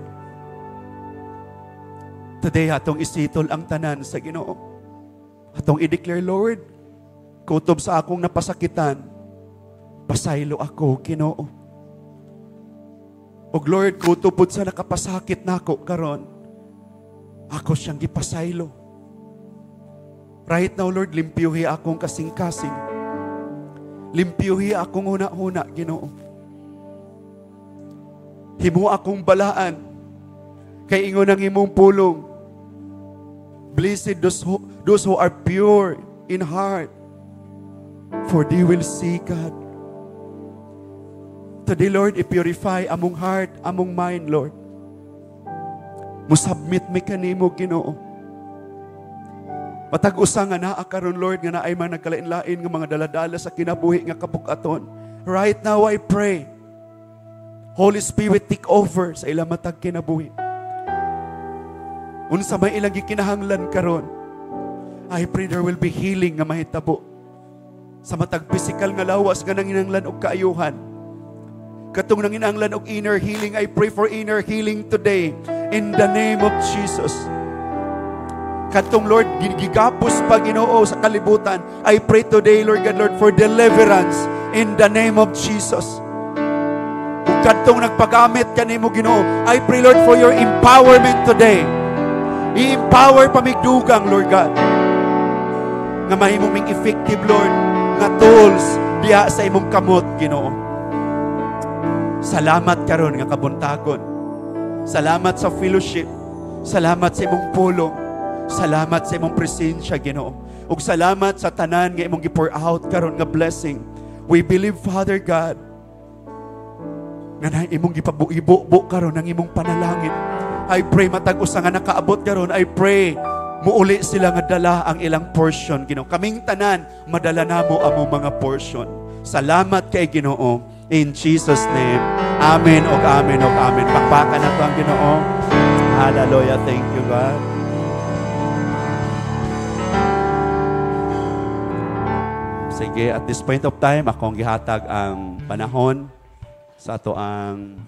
Today, atong isitol ang tanan sa Ginoo. Atong i-declare, Lord, kutob sa akong napasakitan, pasaylo ako, Ginoo. O Lord, kutupod sa nakapasakit nako karon, ako siyang gipasaylo. Right now, Lord, limpyuhi akong kasing-kasing. Limpyuhi akong huna-huna, Ginoo. Himo akong balaan, kay ingon ang imong pulong. Blessed those who are pure in heart, for they will see God. Today, Lord, i-purify among heart, among mind, Lord. Musubmit mi kanimo, Ginoo. Matag-usa nga naa karon, Lord, nga naay man nagkalain-lain nga mga daladala sa kinabuhi nga kabukaton. Right now, I pray, Holy Spirit, take over sa ilang matag kinabuhi. Unsa may ilang gikinahanglan karon, I pray there will be healing nga mahitabo. Sa matag physical nga lawas nga nanginahanglan og kaayuhan. Katong nanginahanglan og inner healing, I pray for inner healing today. In the name of Jesus. Katong Lord, gigapos pa Ginoo sa kalibutan. I pray today, Lord God, Lord, for deliverance in the name of Jesus. Kung katong nagpagamit kanimo Ginoo, I pray, Lord, for your empowerment today. I-empower pamigdugang, Lord God, nga mahimong ming effective, Lord, nga tools diha sa imong kamot, Ginoo. Salamat karon nga kabuntagon. Salamat sa fellowship. Salamat sa imong pulong. Salamat sa imong presensya, Ginoo. Ug salamat sa tanan nga imong gi-pour out karon nga blessing. We believe, Father God, nga na imong gipabuibo karon ang imong panalangin. I pray matag usa nga nakaabot karon. I pray muuli sila nga dala ang ilang portion, Ginoo. Kaming tanan madala namo among mga portion. Salamat kay Ginoo. In Jesus name. Amen og amen og amen. Pakpakan nato ang Ginoo. Hallelujah. Thank you, God. Sige, at this point of time, akong gihatag ang panahon sa ato ang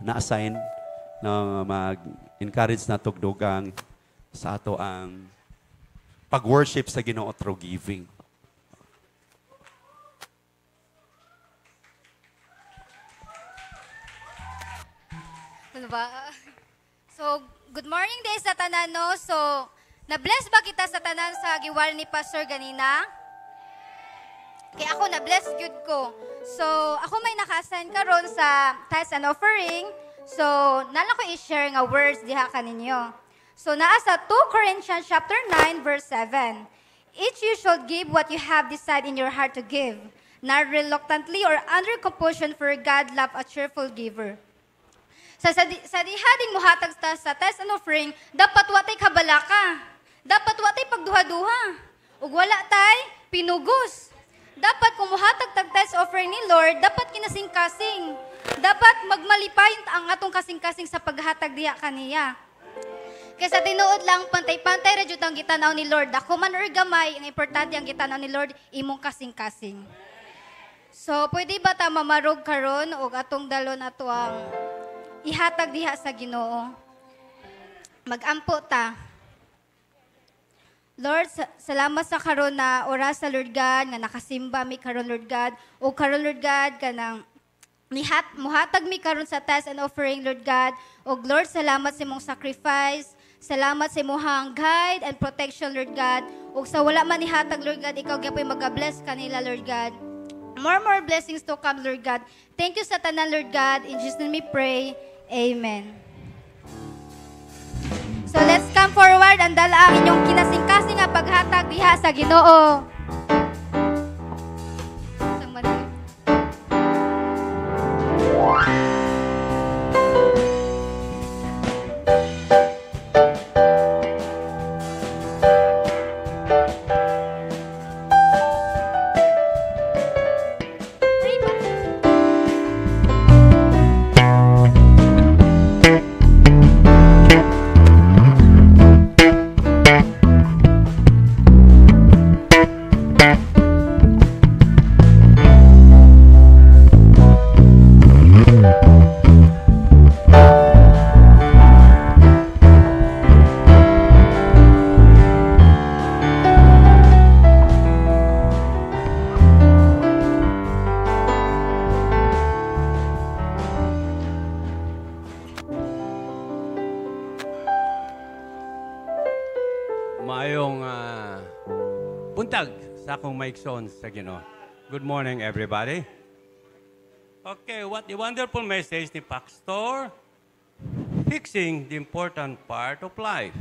na-assign na mag-encourage na tugdugang sa ato ang pag-worship sa Ginoo through giving. Ano ba? So, good morning day sa tanan, no? So, na-bless ba kita sa tanan sa giwal ni Pastor ganina? Kaya ako na-bless good ko. So, ako may naka-assign karon sa tithes and offering. So, nala ko i-share nga words diha kaninyo. So, naa sa 2 Corinthians chapter 9 verse 7. Each you shall give what you have decided in your heart to give, not reluctantly or under compulsion, for God love a cheerful giver. Sa dihading muhatag ta sa tithes and offering, dapat watay kabalaka. Dapat watay pagduha-duha. Ug wala tay pinugos. Dapat kung muhatag tag tithes offering ni Lord, dapat kinasing-kasing. Dapat magmalipay ang atong kasing-kasing sa paghatag diha kaniya. Kaysa tinuod lang, pantay-pantay ra jud ang gitanaw ni Lord. Ako man or gamay, ang importante ang gitanaw ni Lord, imong kasing-kasing. So, pwede ba ta mamarog karon og atong dalon ato ang ihatag diha sa Ginoo? Magampo ta. Lord, salamat sa karon na oras sa Lord God, nga nakasimba mi karon Lord God, o karon Lord God, kanang muhatag mi karon sa tithes and offering Lord God, o Lord, salamat sa imong sacrifice, salamat sa imong guide and protection Lord God, o sa wala man ihatag Lord God, ikaw gyapon mag-bless kanila Lord God. More blessings to come Lord God. Thank you sa tanan Lord God, in Jesus' name we pray, Amen. So let's come forward and dala ang inyong kinasing-kasing nga paghatag diha sa Ginoo. Maigsoon sa Ginoo. Good morning, everybody. Okay, what a wonderful message ni Pastor. Fixing the important part of life.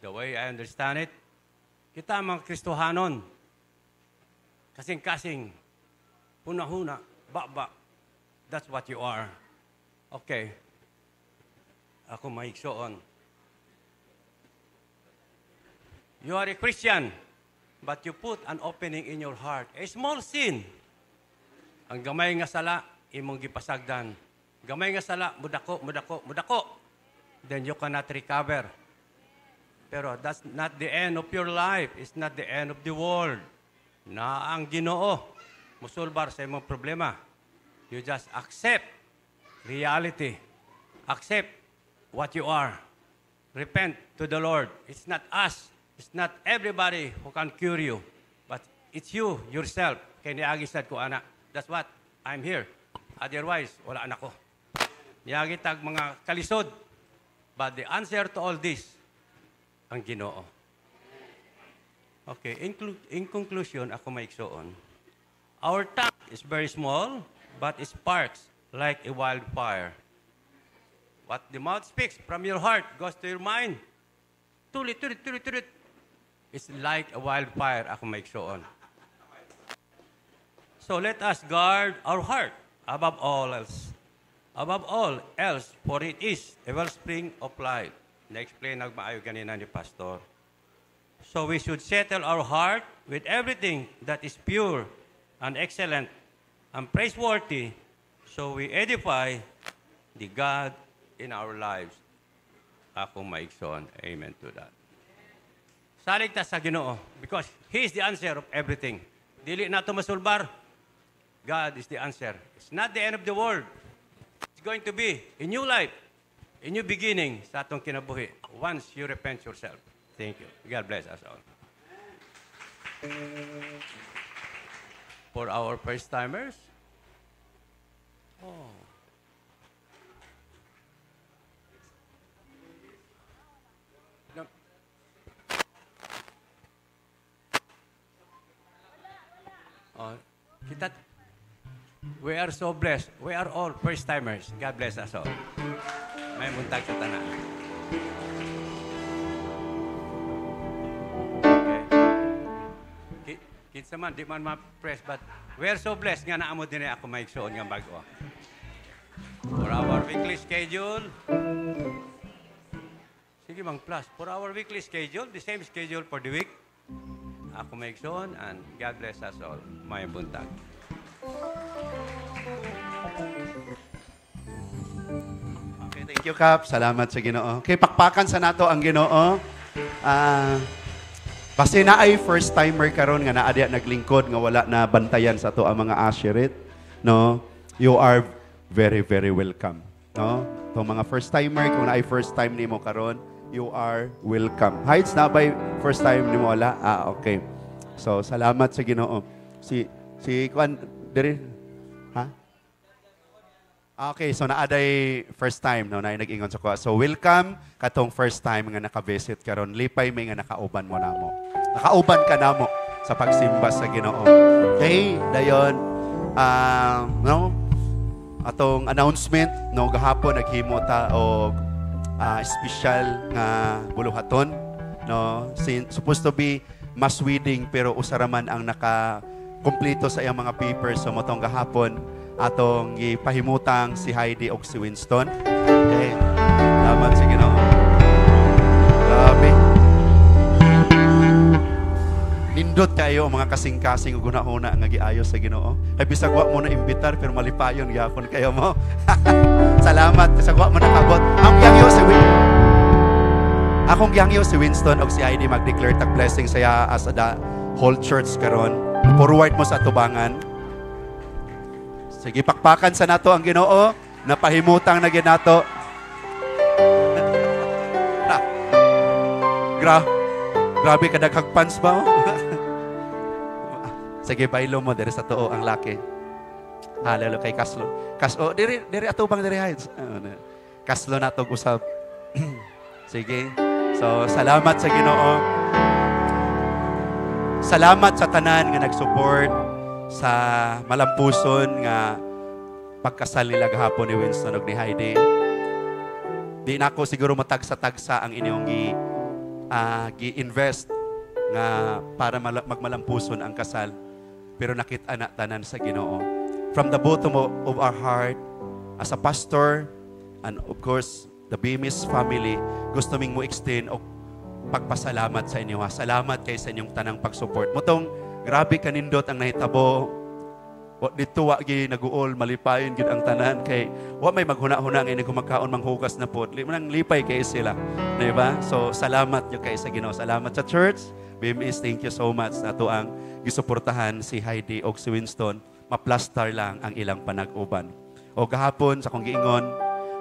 The way I understand it, kita mga Kristohanon, kasing-kasing, huna-huna, ba-ba. That's what you are. Okay. Ako maigsoon. You are a Christian. But you put an opening in your heart. A small sin. Ang gamay nga sala, imong gipasagdan. Gamay nga sala, mudako. Then you cannot recover. Pero that's not the end of your life. It's not the end of the world. Na ang Ginoo, musulbar sa imong problema. You just accept reality. Accept what you are. Repent to the Lord. It's not us. It's not everybody who can cure you. But it's you, yourself. Kaya niagistad ko, anak. That's what I'm here. Otherwise, wala anak ko. Niagitag mga kalisod. But the answer to all this, ang Ginoo. Okay, in conclusion, ako maiksoon. Our tongue is very small, but it sparks like a wildfire. What the mouth speaks from your heart goes to your mind. Tulit. It's like a wildfire, ako maiksoon. So let us guard our heart above all else. Above all else, for it is a wellspring of life. Na-explain nagmaayo ganina ni Pastor. So we should settle our heart with everything that is pure and excellent and praiseworthy, so we edify the God in our lives. Ako maigsoon. Amen to that. Salig ta sa Ginoo, because He is the answer of everything. Dili na ito masulbar. God is the answer. It's not the end of the world. It's going to be a new life, a new beginning sa atong kinabuhi once you repent yourself. Thank you. God bless us all. For our first-timers, no. We are so blessed. We are all first-timers. God bless us all. May muntag sa tanan. Okay. Kinsa man, di man ma-press, but we are so blessed nga naamo din ako maigsoon nga bago. For our weekly schedule, sige mang plus. For our weekly schedule, the same schedule for the week. Ako maigsoon, and God bless us all. May buntag. Okay, thank you, Kap. Salamat sa Ginoo. Okay, pakpakan sa nato ang Ginoo. Kasi na ay first timer karon nga naa diha naglingkod nga wala na bantayan sa to ang mga asherit, no? You are very very welcome, no? Tong mga first timer kung na ay first time nimo karon, you are welcome. Heights na by first time nimo wala? Okay. So salamat sa Ginoo. Si Kwan diri ha? Okay, so naaday first time no na nag-ingon sa ko. So welcome katong first time nga naka-visit karon. Lipay may nga nakauban mo namo. Nakauban ka namo sa pagsimba sa Ginoo. Okay, dayon no atong announcement no gahapon naghimo ta og special nga buluhaton no supposed to be mass wedding pero usaraman ang naka kumpleto sa iyang mga papers so motong gahapon atong gipahimutang si Heidi og si Winston. Okay. Salamat sa Ginoo. Grabe. Nindot kayo mga kasing-kasing ug una-una nga giayo sa Ginoo. Ay bisag wa mo na imbitar pero malipayon gyapon kayo mo. Salamat bisag wa mo nakabot. Akong gihangyo si Winston og si Heidi mag-declare tag blessing saya as the whole church karon. Forward mo sa tubangan. Sige, pakpakan sa nato ang Ginoo. Napahimutang na ginato. Grabe ka daghagpans ba? Sige, bailo mo diri sa tuo ang laki. Halalo kay Kaslo. Diri atubang diri heights. Kaslo natog usab. Sige. So, salamat sa Ginoo. Salamat sa tanan nga nag-support sa malampuson nga pagkasal nila gahapon ni Winston ug ni Heidi. Di na ako siguro matagsa-tagsa ang inyong gi-invest nga para magmalampuson ang kasal. Pero nakita na tanan sa Ginoo. From the bottom of our heart, as a pastor, and of course, the Bemis family, gusto ming mo extend o pagpasalamat sa inyo. Salamat kay sa inyong tanang pag-support. Mutong, grabe kanindot ang nahitabo. Dito wa gi naguol malipayon gid ang tanan kay wa may maghuna-huna ang ini kumakaon manghugas na pod. Nang lipay kay sila. Di ba? So salamat yo kay sa Ginoo. Salamat sa church. BMS, thank you so much nato ang gisuportahan si Heidi og si Winston. Maplastar lang ang ilang panag-uban. O gahapon sa kong giingon,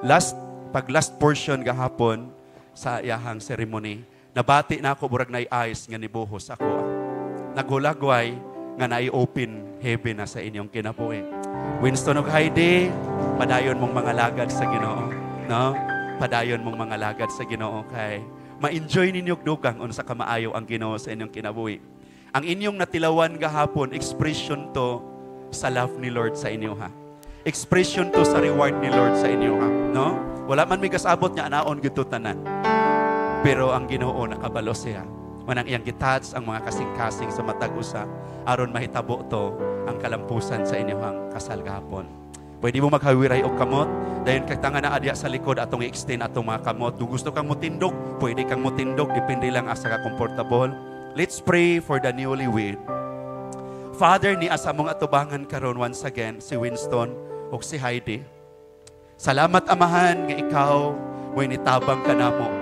last pag last portion gahapon sa iyahang ceremony, nabati na ako burag na eyes nga nibuhos ako. Nagulagway nga na-open heaven na sa inyong kinabuhi. Winston ug Heidi, padayon mong mga lagad sa Ginoo, no? Padayon mong mga lagad sa Ginoo kay ma-enjoy ninyo dugang unsa ka maayo ang Ginoo sa inyong kinabuhi. Ang inyong natilawan gahapon, expression to sa love ni Lord sa inyo, ha? Expression to sa reward ni Lord sa inyo, ha? No? Wala man may kasabot nga anaon gito tanan. Pero ang Ginoo nakabalo siya. Manang iyang gitats ang mga kasing-kasing sa matag usa aron mahitabo to ang kalampusan sa inyong kasal gahapon. Pwede mo maghawiray og kamot, dayon kagtanga na adya sa likod atong i-extend atong mga kamot. Kung gusto kang mutindog, pwede kang mutindog, depende lang asa ka comfortable. Let's pray for the newlywed. Father, ni asa mong atubangan karon once again si Winston ug si Heidi. Salamat Amahan nga ikaw mo'y nitabang kanamo.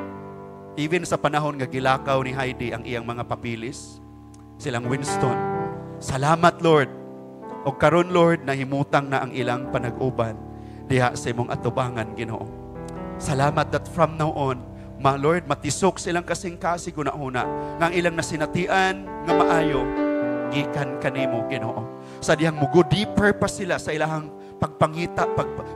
Even sa panahon nga gilakaw ni Heidi ang iyang mga papilis, silang Winston. Salamat Lord. O karon Lord, nahimutang na ang ilang panag-uban diha sa imong atubangan, Ginoo. Salamat that from now on, Lord, matisok silang kasing-kasig una-una nga ang ilang nasinatian nga maayo gikan kanimo, Ginoo. Sa dihang mugo deeper pa sila sa ilahang pagpangita,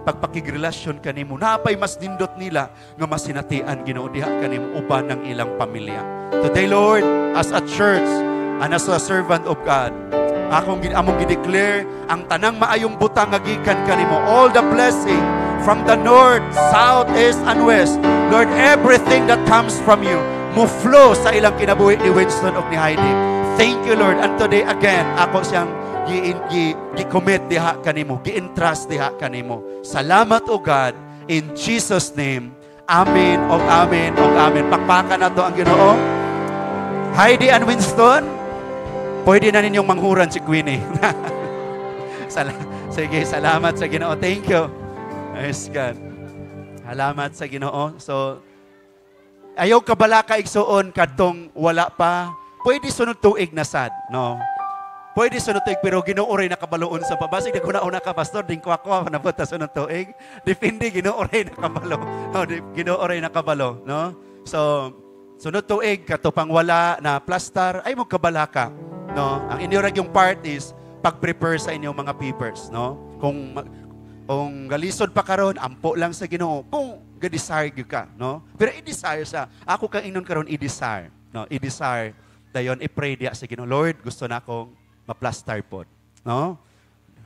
pagpakigrelasyon kanimo. Napay mas nindot nila nga masinatian, Ginoo, diha kanimo uban ng ilang pamilya. Today, Lord, as a church and as a servant of God, among gideclare ang tanang maayong butang nga gikan kanimo, all the blessing from the north, south, east, and west. Lord, everything that comes from you, mo flow sa ilang kinabuhi ni Winston o ni Heidi. Thank you, Lord. And today again, ako siyang gi-commit diha kanimo, gi-entrust diha kanimo. Salamat o God, in Jesus' name. Amen o amen o amen. Pakpakan na to ang Ginoo. Heidi and Winston, pwede na ninyong manghuran si Queenie. Sige, salamat sa Ginoo. Thank you. Yes, God. Salamat sa Ginoo. So, ayaw kabala ka igsuon kadtong wala pa. Pwede sunod tuig na sad, no? Pwede sunod tuig, pero Ginoo ray nakabaloon sa pabasig. Naguna-una ka, pastor, din ko ako, napunta sunod tuig. Depende, Ginoo ray nakabalo. No, Ginoo ray nakabalo, no? So, sunod tuig, katupang wala na plaster, ay mo kabala ka. No? Ang inyo yung part is pag-prepare sa inyong mga papers, no? Kung galisod pa karon, ampo lang sa Ginoo. Kung ga-desire gyud ka, no? Pero i-desire sa ako kang inon karon i-desire, no? I-desire dayon i-pray diya sa Ginoo. Lord, gusto na akong ma-plaster pod, no?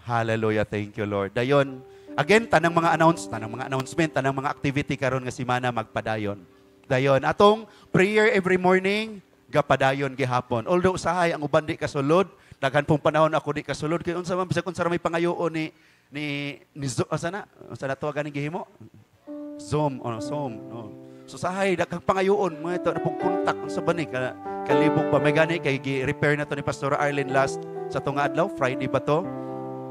Hallelujah, thank you Lord. Dayon again tanang mga announcement, tanang mga activity karon nga semana magpadayon. Dayon atong prayer every morning gapadayon gihapon. Although usahay ang uban di kasulod, daghan pong panahon ako di kasulod kay unsa man bisag unsa may pangayoon ni sana tuwagan ning gihimo? Zoom. No. So sahay daghang pangayoon mo ito na pong kontak sa bani kalibog pa may gani kay gi-repair na to ni Pastor Arlen last sa tunga adlaw, Friday ba to?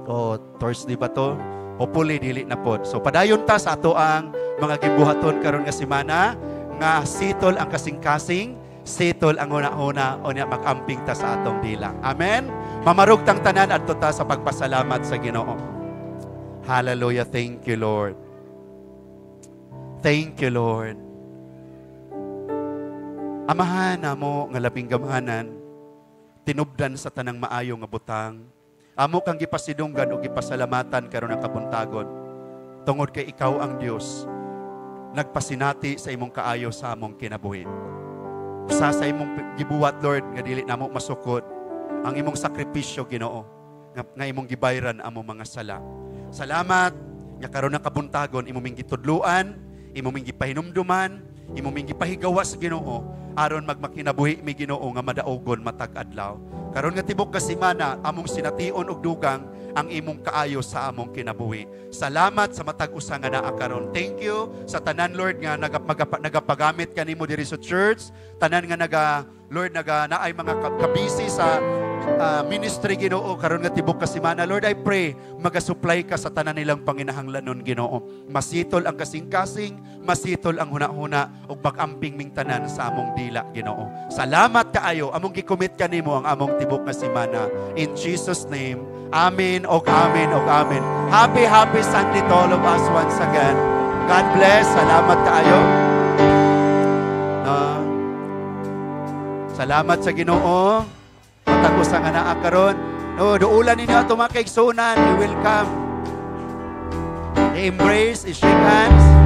O Thursday ba to? Hopefully dili na pod. So padayon ta sa ato ang mga gibuhaton karon nga semana nga sitol ang kasing-kasing, sitol ang una-una o niya mag-amping ta sa atong dila. Amen? Mamarug tang tanan adto ta sa pagpasalamat sa Ginoo. Hallelujah. Thank you, Lord. Thank you, Lord. Amahan na mo nga labing gamhanan, tinubdan sa tanang maayo nga butang, amo kang gipasidunggan o gipasalamatan karon ang kabuntagon. Tungod kay ikaw ang Dios, nagpasinati sa imong kaayo sa among kinabuhi. Usa sa imong gibuwat, Lord, nga dili namo masukod ang imong sakripisyo, Ginoo, nga imong gibayran among mga sala. Salamat nga karon ang kabuntagon imong gitudluan, imong gipahinumduman, imong gipahigawa sa Ginoo aron magmakinabuhi mi Ginoo nga madaogon matag adlaw. Karon nga tibok ka semana among sination og dugang ang imong kaayo sa among kinabuhi. Salamat sa matag usa nga naa karon. Thank you sa tanan, Lord, nga nagapagamit kanimo diri sa church, tanan nga naay mga kabisi sa ministry, Ginoo, karon nga tibok ka semana. Lord, I pray magasupply ka sa tanan nilang panginahanglanon, Ginoo. Masitol ang kasing-kasing, masitol ang huna-huna ug pag-amping ming tanan sa among dila, Ginoo. Salamat kaayo among gikomit kanimo ang among tibok nga semana. In Jesus name, amen og amen og amen. Happy Sunday to all of us once again. God bless. Salamat kaayo. Salamat sa Ginoo. Matagos ang anak karon. No, duulan ninyo ato mga kaigsunan. You will come. The embrace, shake hands.